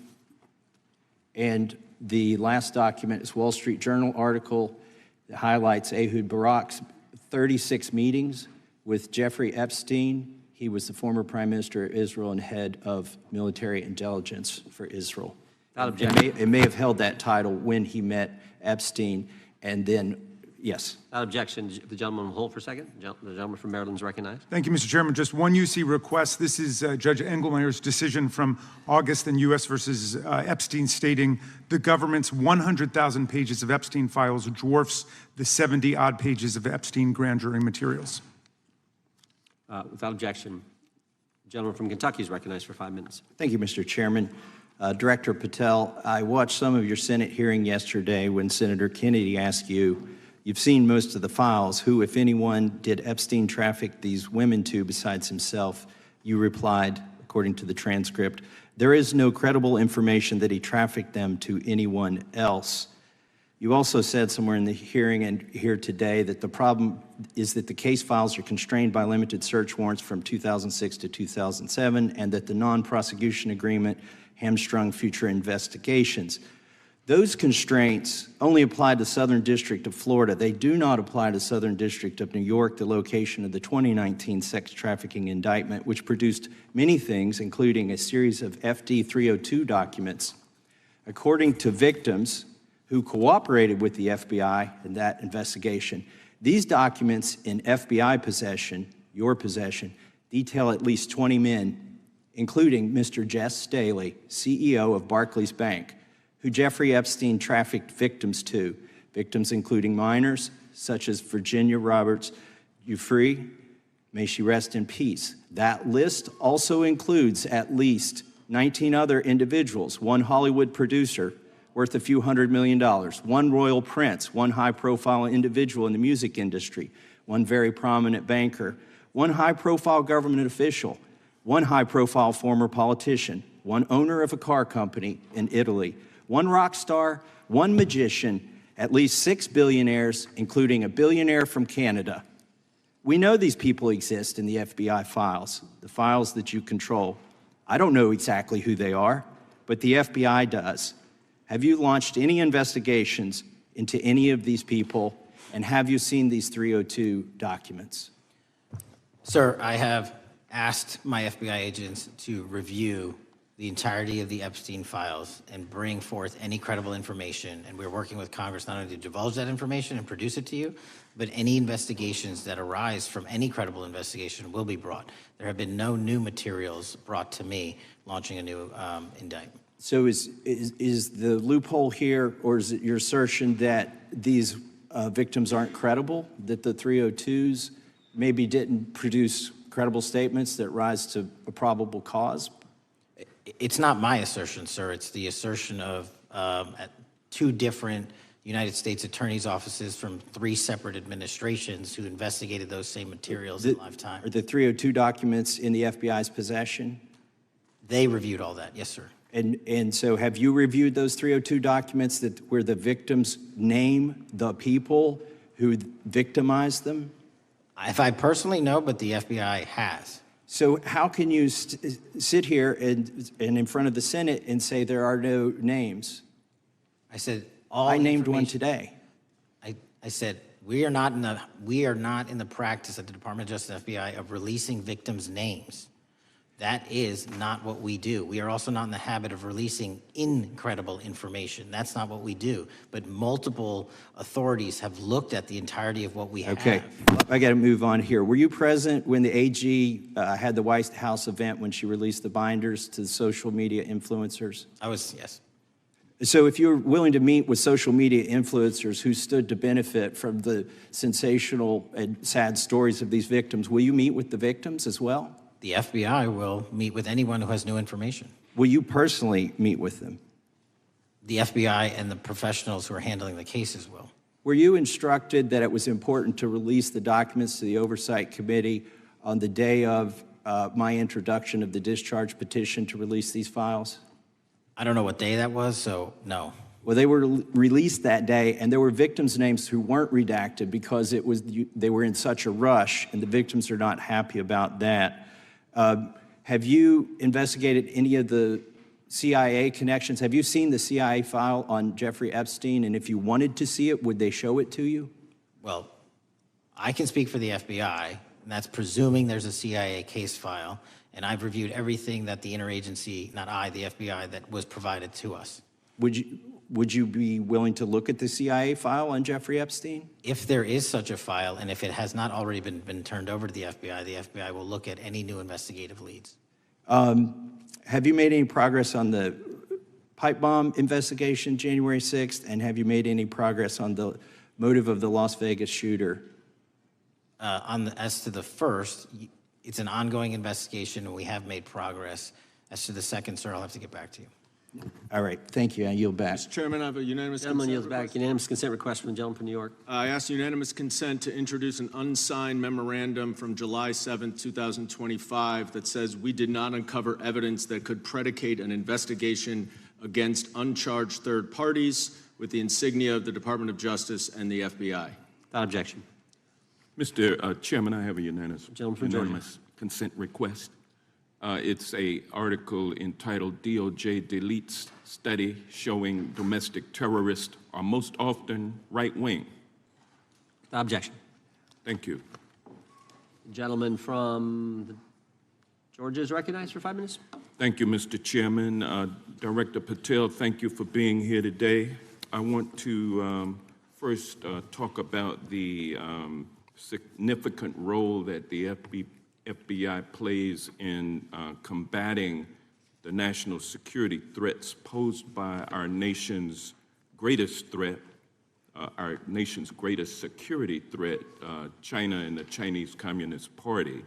And the last document is Wall Street Journal article that highlights Ehud Barak's 36 meetings with Jeffrey Epstein. He was the former Prime Minister of Israel and head of military intelligence for Israel. It may have held that title when he met Epstein, and then, yes. Without objection, the gentleman will hold for a second. The gentleman from Maryland is recognized. Thank you, Mr. Chairman. Just one UC request. This is Judge Engelmeyer's decision from August in U.S. versus Epstein, stating the government's 100,000 pages of Epstein files dwarfs the 70-odd pages of Epstein grand jury materials. Without objection, the gentleman from Kentucky is recognized for 5 minutes. Thank you, Mr. Chairman. Director Patel, I watched some of your Senate hearing yesterday when Senator Kennedy asked you, "You've seen most of the files. Who, if anyone, did Epstein traffic these women to besides himself?" You replied, according to the transcript, "There is no credible information that he trafficked them to anyone else." You also said somewhere in the hearing and here today that the problem is that the case files are constrained by limited search warrants from 2006 to 2007, and that the non-prosecution agreement hamstrung future investigations. Those constraints only apply to Southern District of Florida. They do not apply to Southern District of New York, the location of the 2019 sex trafficking indictment, which produced many things, including a series of FD 302 documents. According to victims who cooperated with the FBI in that investigation, these documents in FBI possession, your possession, detail at least 20 men, including Mr. Jess Staley, CEO of Barclays Bank, who Jeffrey Epstein trafficked victims to, victims including minors, such as Virginia Roberts Giuffre, may she rest in peace. That list also includes at least 19 other individuals, one Hollywood producer worth a few $100 million, one royal prince, one high-profile individual in the music industry, one very prominent banker, one high-profile government official, one high-profile former politician, one owner of a car company in Italy, one rock star, one magician, at least 6 billionaires, including a billionaire from Canada. We know these people exist in the FBI files, the files that you control. I don't know exactly who they are, but the FBI does. Have you launched any investigations into any of these people, and have you seen these 302 documents? Sir, I have asked my FBI agents to review the entirety of the Epstein files and bring forth any credible information. And we're working with Congress not only to divulge that information and produce it to you, but any investigations that arise from any credible investigation will be brought. There have been no new materials brought to me launching a new indictment. So is the loophole here, or is it your assertion that these victims aren't credible, that the 302s maybe didn't produce credible statements that rise to a probable cause? It's not my assertion, sir. It's the assertion of two different United States attorneys' offices from 3 separate administrations who investigated those same materials in live time. Are the 302 documents in the FBI's possession? They reviewed all that, yes, sir. And so have you reviewed those 302 documents where the victims name the people who victimized them? If I personally know, but the FBI has. So how can you sit here and in front of the Senate and say there are no names? I said I named one today. I said we are not in the practice at the Department of Justice FBI of releasing victims' names. That is not what we do. We are also not in the habit of releasing incredible information. That's not what we do. But multiple authorities have looked at the entirety of what we have. Okay, I got to move on here. Were you present when the AG had the White House event when she released the binders to the social media influencers? I was, yes. So if you're willing to meet with social media influencers who stood to benefit from the sensational and sad stories of these victims, will you meet with the victims as well? The FBI will meet with anyone who has new information. Will you personally meet with them? The FBI and the professionals who are handling the cases will. Were you instructed that it was important to release the documents to the Oversight Committee on the day of my introduction of the discharge petition to release these files? I don't know what day that was, so no. Well, they were released that day, and there were victims' names who weren't redacted because they were in such a rush, and the victims are not happy about that. Have you investigated any of the CIA connections? Have you seen the CIA file on Jeffrey Epstein? And if you wanted to see it, would they show it to you? Well, I can speak for the FBI, and that's presuming there's a CIA case file. And I've reviewed everything that the interagency, not I, the FBI, that was provided to us. Would you be willing to look at the CIA file on Jeffrey Epstein? If there is such a file, and if it has not already been turned over to the FBI will look at any new investigative leads. Have you made any progress on the pipe bomb investigation January 6th? And have you made any progress on the motive of the Las Vegas shooter? As to the first, it's an ongoing investigation, and we have made progress. As to the second, sir, I'll have to get back to you. All right, thank you. I yield back. Mr. Chairman, I have a unanimous Gentleman consent yields back. request. Unanimous consent request from the gentleman from New York. I ask unanimous consent to introduce an unsigned memorandum from July 7th, 2025 that says we did not uncover evidence that could predicate an investigation against uncharged third parties with the insignia of the Department of Justice and the FBI. Without objection. Mr. Chairman, I have a unanimous Georgia. consent request. It's an article entitled DOJ Deletes Study Showing Domestic Terrorists Are Most Often Right-Wing. Without objection. Thank you. The gentleman from Georgia is recognized for 5 minutes. Thank you, Mr. Chairman. Director Patel, thank you for being here today. I want to first talk about the significant role that the FBI plays in combating the national security threats posed by our nation's greatest threat, our nation's greatest security threat, China and the Chinese Communist Party.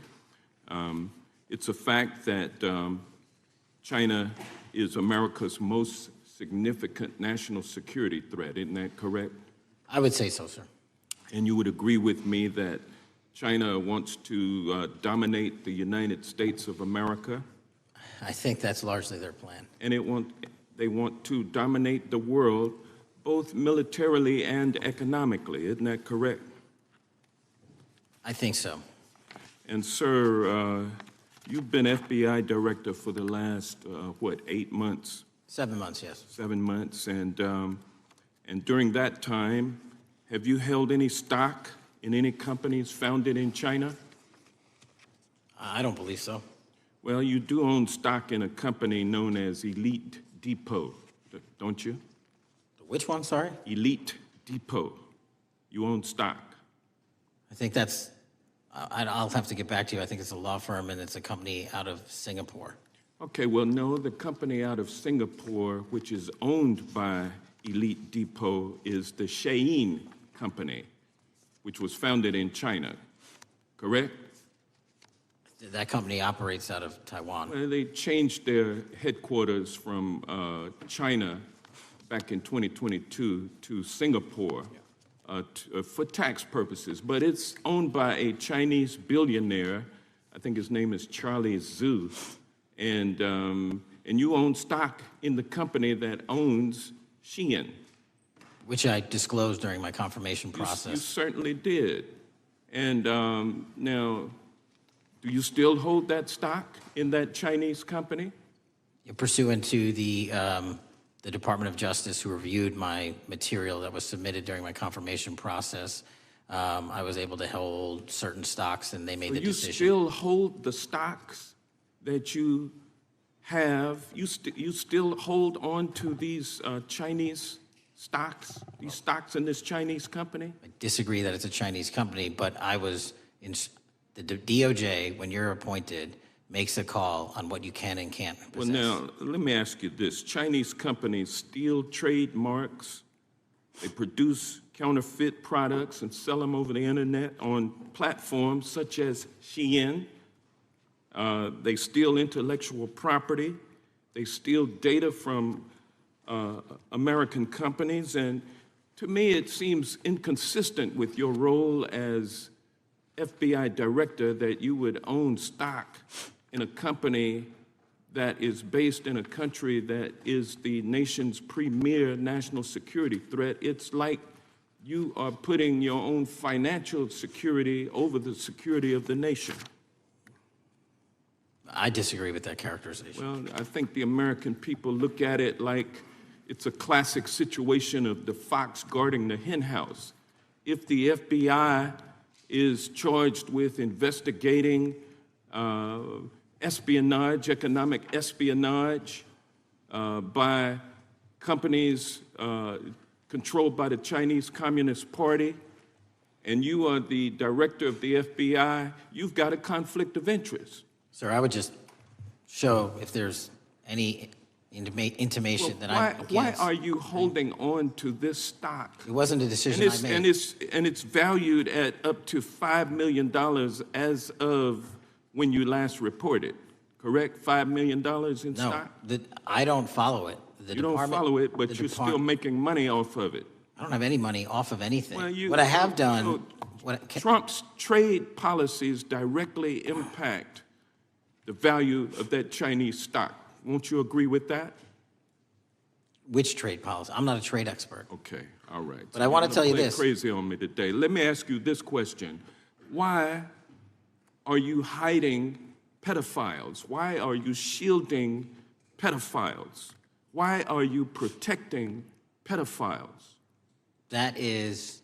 It's a fact that China is America's most significant national security threat, isn't that correct? I would say so, sir. And you would agree with me that China wants to dominate the United States of America? I think that's largely their plan. And they want to dominate the world, both militarily and economically, isn't that correct? I think so. And sir, you've been FBI director for the last, 8 months? 7 months, yes. 7 months, and during that time, have you held any stock in any companies founded in China? I don't believe so. Well, you do own stock in a company known as Elite Depot, don't you? Which one, sorry? Elite Depot. You own stock. I think that's, I'll have to get back to you. I think it's a law firm and it's a company out of Singapore. Okay, well, no, the company out of Singapore, which is owned by Elite Depot, is the Shein Company, which was founded in China, correct? That company operates out of Taiwan. Well, they changed their headquarters from China back in 2022 to Singapore for tax purposes, but it's owned by a Chinese billionaire. I think his name is Charlie Zhu, and you own stock in the company that owns Shein. Which I disclosed during my confirmation process. You certainly did. And now, do you still hold that stock in that Chinese company? Pursuant to the Department of Justice, who reviewed my material that was submitted during my confirmation process, I was able to hold certain stocks, and they made the decision. You still hold the stocks that you have? You still hold on to these Chinese stocks, these stocks in this Chinese company? I disagree that it's a Chinese company, but I was in the DOJ, when you're appointed, makes a call on what you can and can't possess. Well, now, let me ask you this. Chinese companies steal trademarks, they produce counterfeit products and sell them over the internet on platforms such as Shein. They steal intellectual property. They steal data from American companies. And to me, it seems inconsistent with your role as FBI director that you would own stock in a company that is based in a country that is the nation's premier national security threat. It's like you are putting your own financial security over the security of the nation. I disagree with that characterization. Well, I think the American people look at it like it's a classic situation of the fox guarding the hen house. If the FBI is charged with investigating espionage, economic espionage by companies controlled by the Chinese Communist Party, and you are the director of the FBI, you've got a conflict of interest. Sir, I would just show if there's any intimation that I'm against. Why are you holding on to this stock? It wasn't a decision I made. And it's valued at up to $5 million as of when you last reported, correct? $5 million in stock? No, I don't follow it. You don't follow it, but you're still making money off of it. I don't have any money off of anything. Well, what I have done... Trump's trade policies directly impact the value of that Chinese stock. Won't you agree with that? Which trade policy? I'm not a trade expert. Okay, all right. But I want to tell you this. Crazy on me today. Let me ask you this question. Why are you hiding pedophiles? Why are you shielding pedophiles? Why are you protecting pedophiles? That is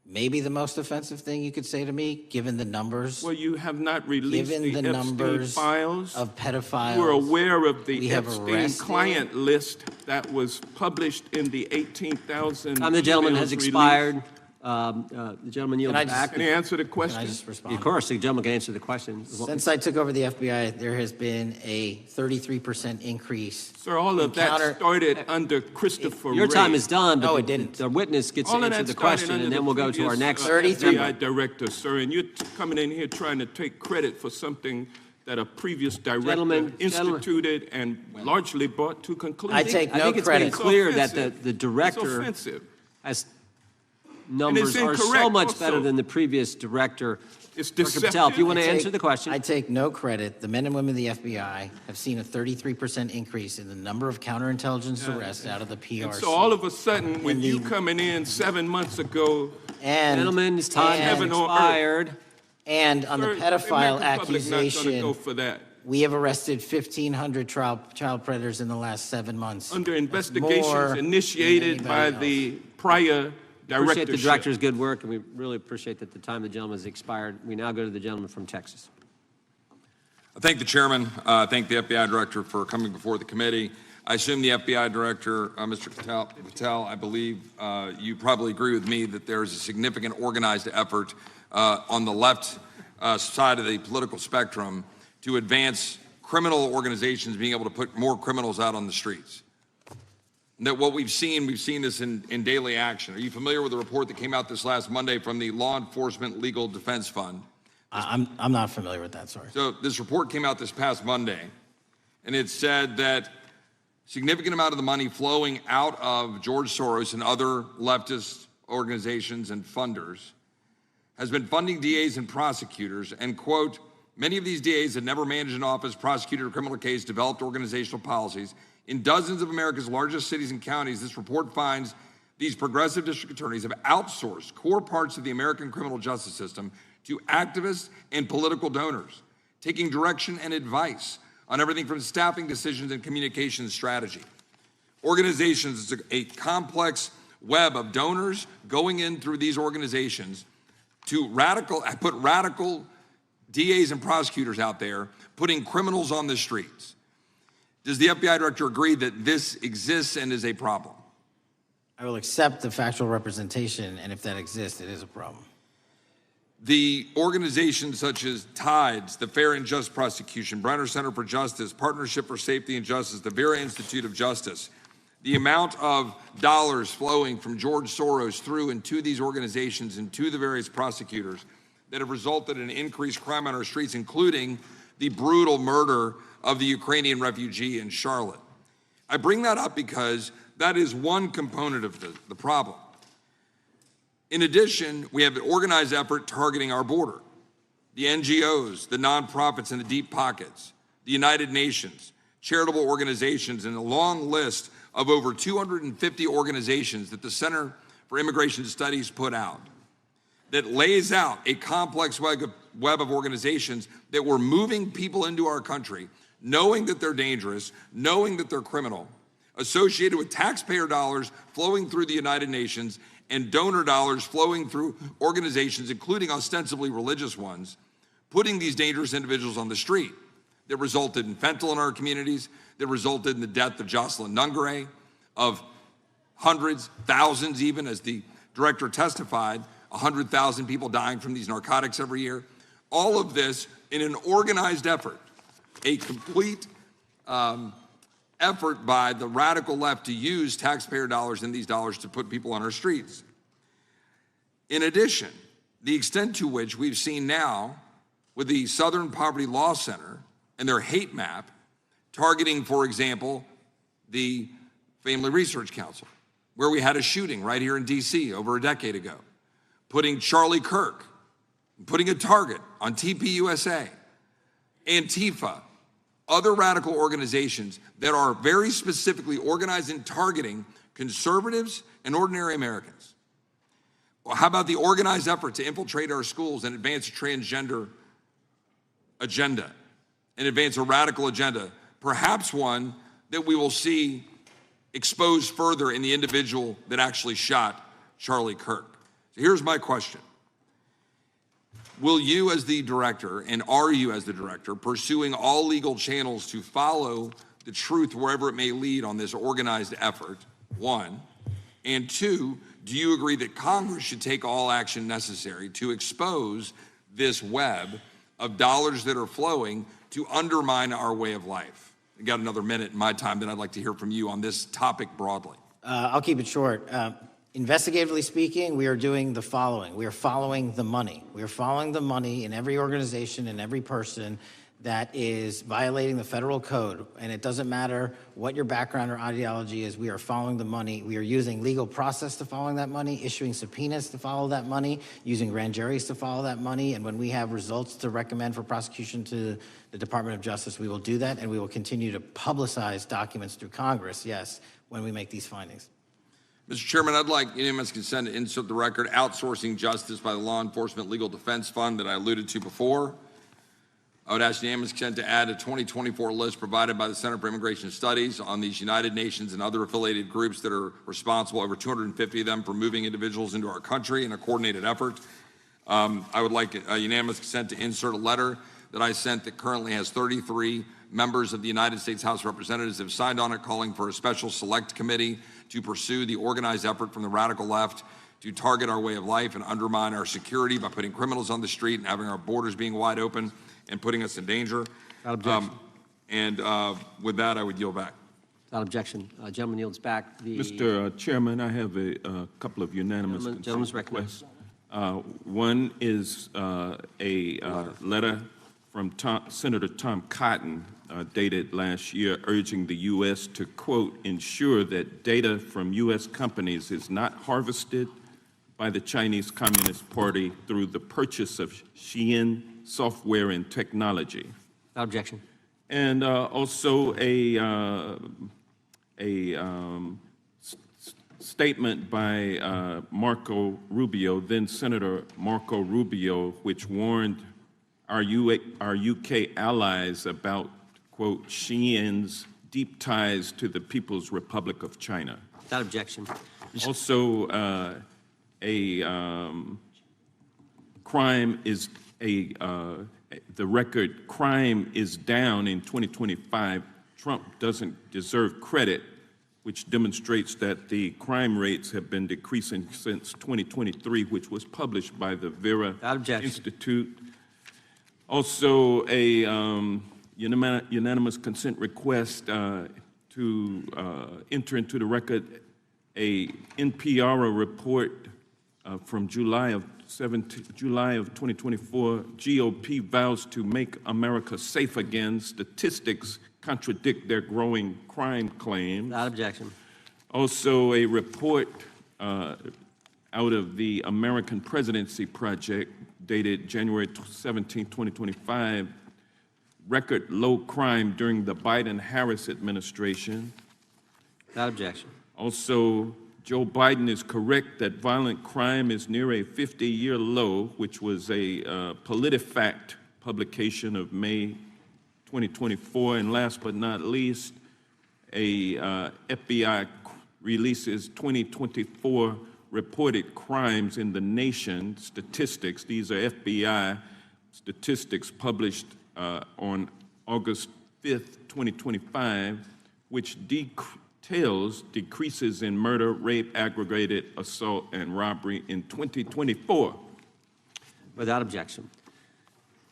maybe the most offensive thing you could say to me, given the numbers. Well, you have not released the Epstein numbers files of pedophiles. You are aware of the Epstein client list that was published in the 18,000. The gentleman has expired. The gentleman yields Can I just- back. Can you answer the Can I question? just respond? Of course, the gentleman can answer the question. Since I took over the FBI, there has been a 33% increase. Sir, all of in that started under Christopher Your Wray. time is done, but No, the, it didn't. the witness gets All to of answer that the started question, under and the then we'll go to our previous, next. 33 FBI director, sir, and you're coming in here trying to take credit for something that a previous director Gentlemen, instituted and largely brought to conclusion. I take I no think it's credit. been clear that offensive. the It's director offensive. has numbers are so incorrect much also. better than the previous director. It's Dr. Patel, if you want to I take- answer the question. I take no credit. The men and women of the FBI have seen a 33% increase in the number of counterintelligence arrests out of the PRC. And so all of a sudden, when And you the- coming in 7 months ago, and Gentlemen, his time has Heaven on earth. expired. and on sir, the pedophile the American public not gonna accusation, go for that. we have arrested 1,500 child predators in the last 7 months. Under That's investigations more than initiated by anybody the prior Appreciate the directorship. director's good work, and we really appreciate that the time of the gentleman has expired. We now go to the gentleman from Texas. I thank the chairman. Thank the FBI director for coming before the committee. I assume the FBI director, Mr. Patel, I believe you probably agree with me that there is a significant organized effort on the left side of the political spectrum to advance criminal organizations being able to put more criminals out on the streets. That what we've seen this in daily action. Are you familiar with the report that came out this last Monday from the Law Enforcement Legal Defense Fund? I'm not familiar with that, sorry. So this report came out this past Monday, and it said that significant amount of the money flowing out of George Soros and other leftist organizations and funders has been funding DAs and prosecutors, and quote, many of these DAs had never managed an office, prosecuted a criminal case, developed organizational policies. In dozens of America's largest cities and counties, this report finds these progressive district attorneys have outsourced core parts of the American criminal justice system to activists and political donors, taking direction and advice on everything from staffing decisions and communication strategy. Organizations, it's a complex web of donors going in through these organizations to put radical DAs and prosecutors out there, putting criminals on the streets. Does the FBI director agree that this exists and is a problem? I will accept the factual representation, and if that exists, it is a problem. The organizations such as TIDES, the Fair and Just Prosecution, Brenner Center for Justice, Partnership for Safety and Justice, the Vera Institute of Justice, the amount of dollars flowing from George Soros through and to these organizations and to the various prosecutors that have resulted in increased crime on our streets, including the brutal murder of the Ukrainian refugee in Charlotte. I bring that up because that is one component of the problem. In addition, we have an organized effort targeting our border. The NGOs, the nonprofits, and the deep pockets, the United Nations, charitable organizations, and a long list of over 250 organizations that the Center for Immigration Studies put out that lays out a complex web of organizations that were moving people into our country, knowing that they're dangerous, knowing that they're criminal, associated with taxpayer dollars flowing through the United Nations and donor dollars flowing through organizations, including ostensibly religious ones, putting these dangerous individuals on the street that resulted in fentanyl in our communities, that resulted in the death of Jocelyn Nungare, of hundreds, thousands even, as the director testified, 100,000 people dying from these narcotics every year. All of this in an organized effort, a complete effort by the radical left to use taxpayer dollars and these dollars to put people on our streets. In addition, the extent to which we've seen now with the Southern Poverty Law Center and their hate map targeting, for example, the Family Research Council, where we had a shooting right here in DC over a decade ago, putting Charlie Kirk, putting a target on TPUSA, Antifa, other radical organizations that are very specifically organized in targeting conservatives and ordinary Americans. Well, how about the organized effort to infiltrate our schools and advance a transgender agenda and advance a radical agenda, perhaps one that we will see exposed further in the individual that actually shot Charlie Kirk? So here's my question. Will you as the director, and are you as the director, pursuing all legal channels to follow the truth wherever it may lead on this organized effort, one, and two, Do you agree that Congress should take all action necessary to expose this web of dollars that are flowing to undermine our way of life? I got another minute in my time, then I'd like to hear from you on this topic broadly. I'll keep it short. Investigatively speaking, we are doing the following. We are following the money. We are following the money in every organization and every person that is violating the federal code. And it doesn't matter what your background or ideology is, we are following the money. We are using legal process to follow that money, issuing subpoenas to follow that money, using grand juries to follow that money. And when we have results to recommend for prosecution to the Department of Justice, we will do that, and we will continue to publicize documents through Congress, yes, when we make these findings. Mr. Chairman, I'd like unanimous consent to insert the record outsourcing justice by the Law Enforcement Legal Defense Fund that I alluded to before. I would ask unanimous consent to add a 2024 list provided by the Center for Immigration Studies on these United Nations and other affiliated groups that are responsible, over 250 of them, for moving individuals into our country in a coordinated effort. I would like unanimous consent to insert a letter that I sent that currently has 33 members of the United States House of Representatives have signed on it, calling for a special select committee to pursue the organized effort from the radical left to target our way of life and undermine our security by putting criminals on the street and having our borders being wide open and putting us in danger. Without objection. With that, I would yield back. Without objection. Gentleman yields back. Mr. Chairman, I have a couple of unanimous Gentleman's requests. One is a letter from Senator Tom Cotton, dated last year, urging the U.S. to, quote, ensure that data from U.S. companies is not harvested by the Chinese Communist Party through the purchase of Xi'an software and technology. Without objection. And also a statement by Marco Rubio, then Senator Marco Rubio, which warned our UK allies about, quote, Xi'an's deep ties to the People's Republic of China. Without objection. Also, the record crime is down in 2025. Trump doesn't deserve credit, which demonstrates that the crime rates have been decreasing since 2023, which was published by the Vera Institute. Also, a unanimous consent request to enter into the record a NPR report from July of 2024. GOP vows to make America safe again. Statistics contradict their growing crime claims. Without objection. Also, a report out of the American Presidency Project dated January 17, 2025, record low crime during the Biden-Harris administration. Without objection. Also, Joe Biden is correct that violent crime is near a 50-year low, which was a PolitiFact publication of May 2024. And last but not least, a FBI releases 2024 reported crimes in the nation statistics. These are FBI statistics published on August 5th, 2025, which details decreases in murder, rape, aggravated assault, and robbery in 2024. Without objection.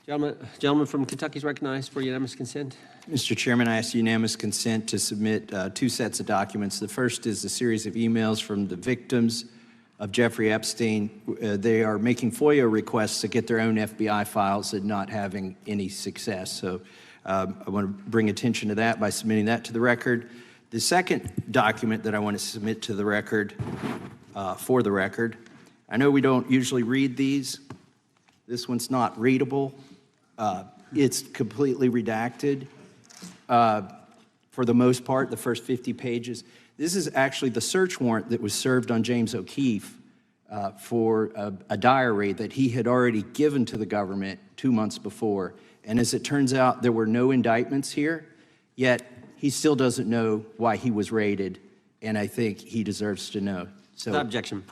Gentleman from Kentucky is recognized for unanimous consent. Mr. Chairman, I ask unanimous consent to submit two sets of documents. The first is a series of emails from the victims of Jeffrey Epstein. They are making FOIA requests to get their own FBI files and not having any success. So I want to bring attention to that by submitting that to the record. The second document that I want to submit to the record, for the record, I know we don't usually read these. This one's not readable. It's completely redacted. For the most part, the first 50 pages. This is actually the search warrant that was served on James O'Keefe for a diary that he had already given to the government 2 months before. And as it turns out, there were no indictments here, yet he still doesn't know why he was raided, and I think he deserves to know. So, without objection.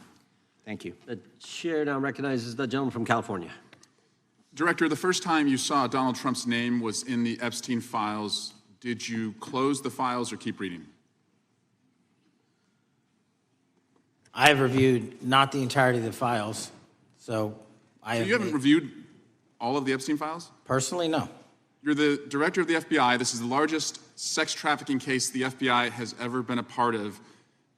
Thank you. The chair now recognizes the gentleman from California. Director, the first time you saw Donald Trump's name was in the Epstein files. Did you close the files or keep reading? I have reviewed not the entirety of the files, so I have... You haven't reviewed all of the Epstein files? Personally, no. You're the director of the FBI. This is the largest sex trafficking case the FBI has ever been a part of.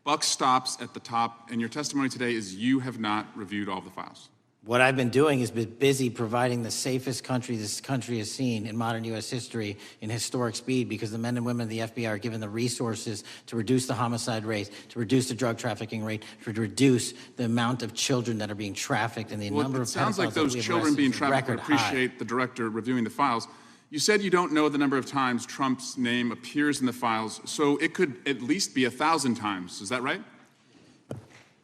Buck stops at the top, and your testimony today is you have not reviewed all of the files. What I've been doing is been busy providing the safest country this country has seen in modern U.S. history in historic speed, because the men and women of the FBI are given the resources to reduce the homicide rate, to reduce the drug trafficking rate, to reduce the amount of children that are being trafficked and the number of pedophiles. It sounds like those children being trafficked would appreciate the director reviewing the files. You said you don't know the number of times Trump's name appears in the files, so it could at least be 1,000 times. Is that right?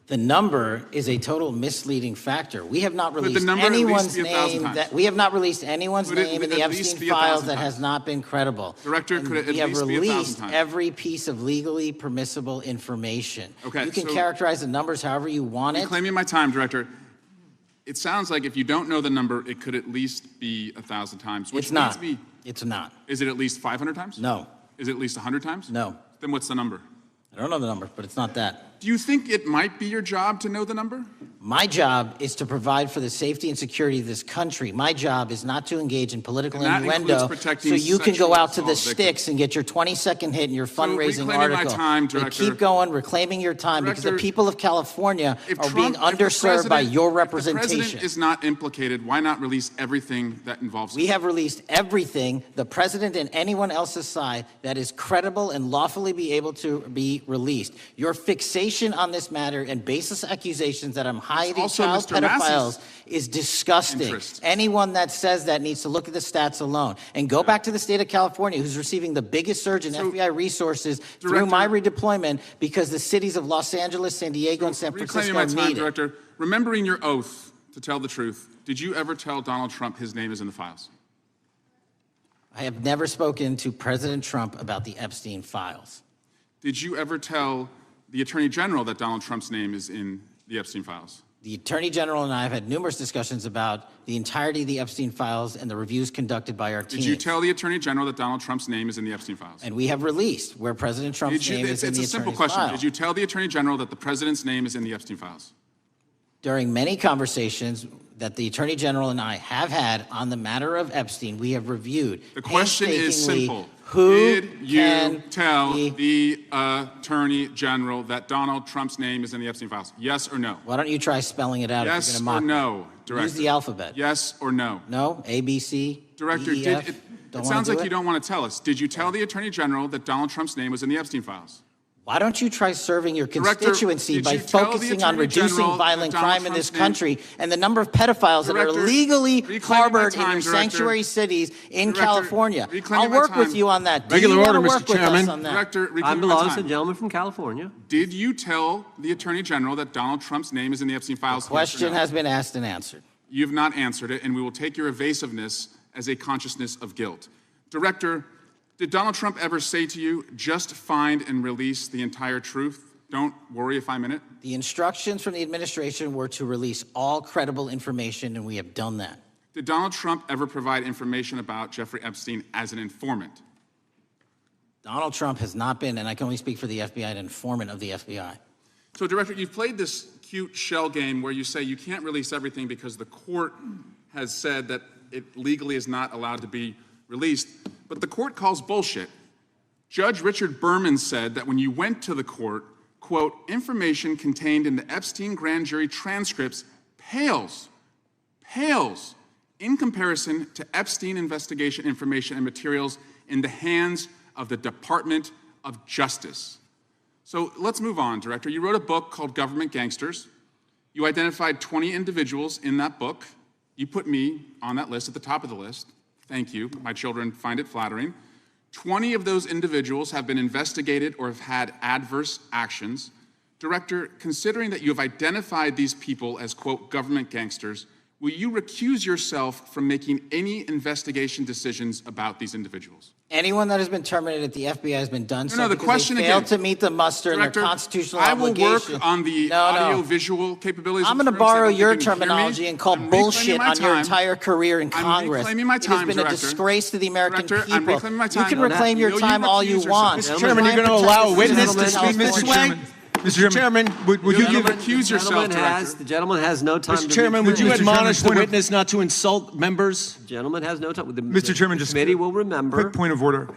The number is a total misleading factor. We have not released anyone's name that we have not released anyone's name in the Epstein files that has not been credible. Director, could it at we have least be 1,000 released times? every piece of legally permissible information. Okay, you can so- characterize the numbers however you want it. Reclaiming my time, Director. It sounds like if you don't know the number, it could at least be 1,000 times. Which It's not. leads me- It's not. Is it at least 500 times? No. Is it at least 100 times? No. Then what's the number? I don't know the number, but it's not that. Do you think it might be your job to know the number? My job is to provide for the safety and security of this country. My job is not to engage in political And that innuendo includes protecting so you can go sexual out to the assault sticks and get your 20-second hit in your fundraising reclaiming my article. time, And Director. keep going, reclaiming your time, because the Director, people of California If are being Trump- if the underserved by president- your If the representation. president is not implicated, why not release everything that involves him? We have released everything, the president and anyone else's side, that is credible and lawfully be able to be released. Your fixation on this matter and baseless accusations that I'm hiding also child Mr. Massey's pedophiles is disgusting. interest. Anyone that says that needs to look at the stats alone. And go back to the state of California, who's receiving the biggest surge in FBI resources through my redeployment, because the cities of Los Angeles, San Diego, and San Reclaiming Francisco my time, need it. Director. Remembering your oath to tell the truth, did you ever tell Donald Trump his name is in the files? I have never spoken to President Trump about the Epstein files. Did you ever tell the Attorney General that Donald Trump's name is in the Epstein files? The Attorney General and I have had numerous discussions about the entirety of the Epstein files and the reviews conducted by our team. Did you tell the Attorney General that Donald Trump's name is in the Epstein files? And we have released where President Trump's name is in the It's a simple attorney's question. file. Did you tell the Attorney General that the President's name is in the Epstein files? During many conversations that the Attorney General and I have had on the matter of Epstein, we have reviewed The question is painstakingly simple. who Did you can tell be- the Attorney General that Donald Trump's name is in the Epstein files? Yes or no? Why don't you try spelling it out Yes if you're or going to mock no, me? Director? Use the alphabet. Yes or no? No? A, B, C, Director, D, E, F? Don't it wanna sounds do like it? you don't want to tell us. Did you tell the Attorney General that Donald Trump's name was in the Epstein files? Why don't you try serving your Director, constituency did by you tell the focusing on Attorney reducing General violent that Donald crime in this Trump's name- country and the number of pedophiles that are Director, illegally reclaiming my harbored in time, your Director. sanctuary cities in Director, California? reclaiming I'll my work with time. you on that. Do Regular you wanna order, Mr. work with us Chairman. on that? Director, Time reclaiming my belongs to time. the gentleman from California. Did you tell the Attorney General that Donald Trump's name is in the Epstein files? Yes or Question no? has been asked and answered. You have not answered it, and we will take your evasiveness as a consciousness of guilt. Director, did Donald Trump ever say to you, just find and release the entire truth? Don't worry if I'm in it. The instructions from the administration were to release all credible information, and we have done that. Did Donald Trump ever provide information about Jeffrey Epstein as an informant? Donald Trump has not been, and I can only speak for the FBI, an informant of the FBI. So, Director, you've played this cute shell game where you say you can't release everything because the court has said that it legally is not allowed to be released, but the court calls bullshit. Judge Richard Berman said that when you went to the court, quote, information contained in the Epstein grand jury transcripts pales in comparison to Epstein investigation information and materials in the hands of the Department of Justice. So let's move on, Director. You wrote a book called Government Gangsters. You identified 20 individuals in that book. You put me on that list, at the top of the list. Thank you. My children find it flattering. 20 of those individuals have been investigated or have had adverse actions. Director, considering that you have identified these people as, quote, government gangsters, will you recuse yourself from making any investigation decisions about these individuals? Anyone that has been terminated at the FBI has been done so the because question they failed again. to meet the muster in Director, their constitutional I will obligation. work on the audio-visual capabilities. I'm of going to Trump so borrow that you your can hear me. terminology and call I'm reclaiming bullshit my on your time. entire career in I'm Congress. reclaiming my time, It has been Director. a disgrace to the American Director, I'm people. reclaiming my You time. can On that, reclaim your will you time all you recuse want. yourself? Mr. Chairman, you're going to allow a witness to speak this way? Mr. Chairman, would you give recuse yourself, Director? The gentleman has no time. Mr. Chairman, would you Mr. Chairman, admonish the point of- witness not to insult members? The gentleman has no time. Mr. Chairman, just committee will remember. Quick point of order.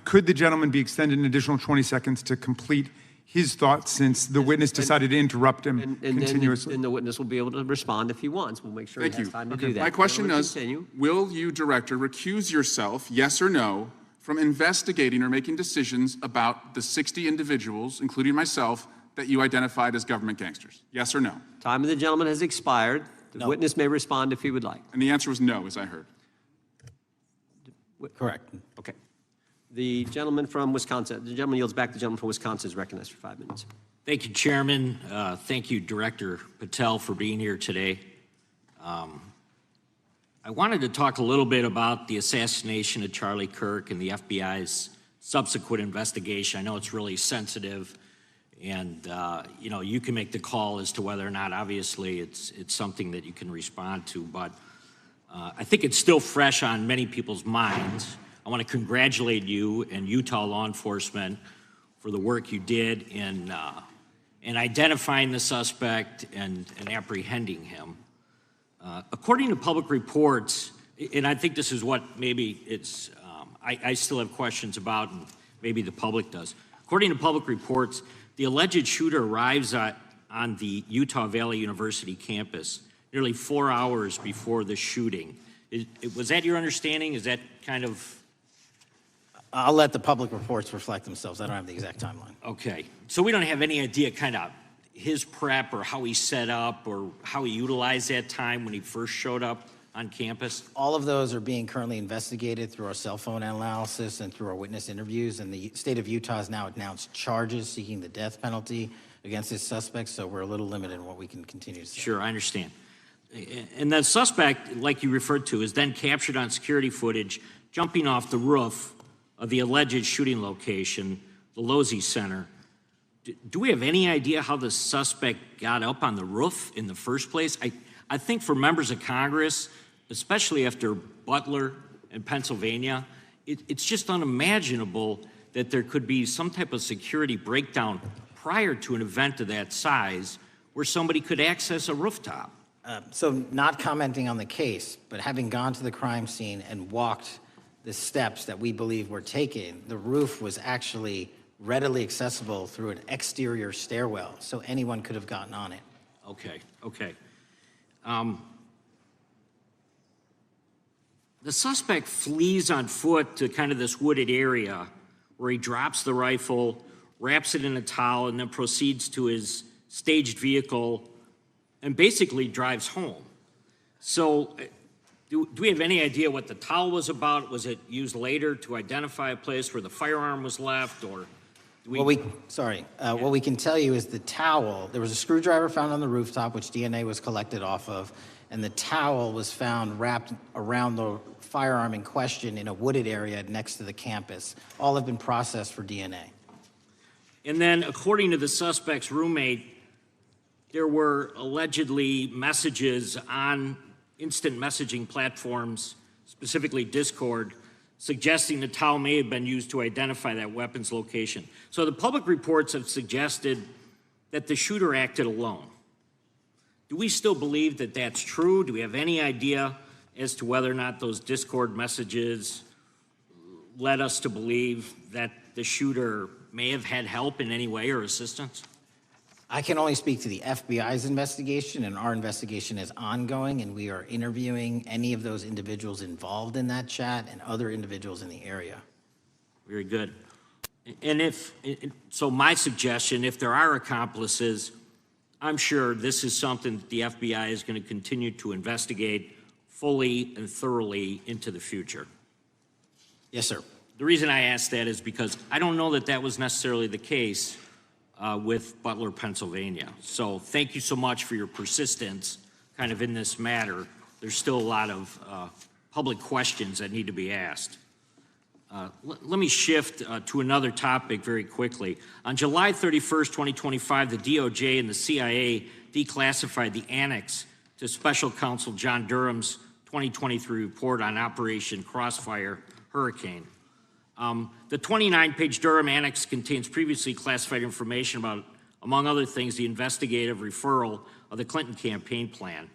Could the gentleman be extended an additional 20 seconds to complete his thoughts, since the witness decided to interrupt him continuously? And the witness will be able to respond if he wants. We'll make sure he has time to do that. My question Gentlemen, is, continue. will you, Director, recuse yourself, yes or no, from investigating or making decisions about the 60 individuals, including myself, that you identified as government gangsters? Yes or no? Time of the gentleman has expired. The witness may respond if he would like. And the answer was no, as I heard. Correct. Okay. The gentleman from Wisconsin, the gentleman yields back. The gentleman from Wisconsin is recognized for 5 minutes. Thank you, Chairman. Thank you, Director Patel, for being here today. I wanted to talk a little bit about the assassination of Charlie Kirk and the FBI's subsequent investigation. I know it's really sensitive, and you know, you can make the call as to whether or not, obviously, it's something that you can respond to, but I think it's still fresh on many people's minds. I want to congratulate you and Utah law enforcement for the work you did in identifying the suspect and apprehending him. According to public reports, and I think this is what maybe it's, I still have questions about, and maybe the public does. According to public reports, the alleged shooter arrives on the Utah Valley University campus nearly 4 hours before the shooting. Was that your understanding? Is that kind of... I'll let the public reports reflect themselves. I don't have the exact timeline. Okay. So we don't have any idea kind of his prep or how he set up or how he utilized that time when he first showed up on campus? All of those are being currently investigated through our cell phone analysis and through our witness interviews. And the state of Utah has now announced charges seeking the death penalty against his suspects. So we're a little limited in what we can continue to say. Sure, I understand. And the suspect, like you referred to, is then captured on security footage jumping off the roof of the alleged shooting location, the Losey Center. Do we have any idea how the suspect got up on the roof in the first place? I think for members of Congress, especially after Butler in Pennsylvania, it's just unimaginable that there could be some type of security breakdown prior to an event of that size where somebody could access a rooftop. So not commenting on the case, but having gone to the crime scene and walked the steps that we believe were taken, the roof was actually readily accessible through an exterior stairwell, so anyone could have gotten on it. Okay, okay. The suspect flees on foot to kind of this wooded area where he drops the rifle, wraps it in a towel, and then proceeds to his staged vehicle and basically drives home. So do we have any idea what the towel was about? Was it used later to identify a place where the firearm was left, or? What we can tell you is the towel, there was a screwdriver found on the rooftop, which DNA was collected off of, and the towel was found wrapped around the firearm in question in a wooded area next to the campus. All have been processed for DNA. And then, according to the suspect's roommate, there were allegedly messages on instant messaging platforms, specifically Discord, suggesting the towel may have been used to identify that weapon's location. So the public reports have suggested that the shooter acted alone. Do we still believe that that's true? Do we have any idea as to whether or not those Discord messages led us to believe that the shooter may have had help in any way or assistance? I can only speak to the FBI's investigation, and our investigation is ongoing, and we are interviewing any of those individuals involved in that chat and other individuals in the area. Very good. And so my suggestion, if there are accomplices, I'm sure this is something that the FBI is going to continue to investigate fully and thoroughly into the future. Yes, sir. The reason I ask that is because I don't know that that was necessarily the case with Butler, Pennsylvania. So thank you so much for your persistence kind of in this matter. There's still a lot of public questions that need to be asked. Let me shift to another topic very quickly. On July 31st, 2025, the DOJ and the CIA declassified the annex to Special Counsel John Durham's 2023 report on Operation Crossfire Hurricane. The 29-page Durham Annex contains previously classified information about Among other things, the investigative referral of the Clinton campaign plan.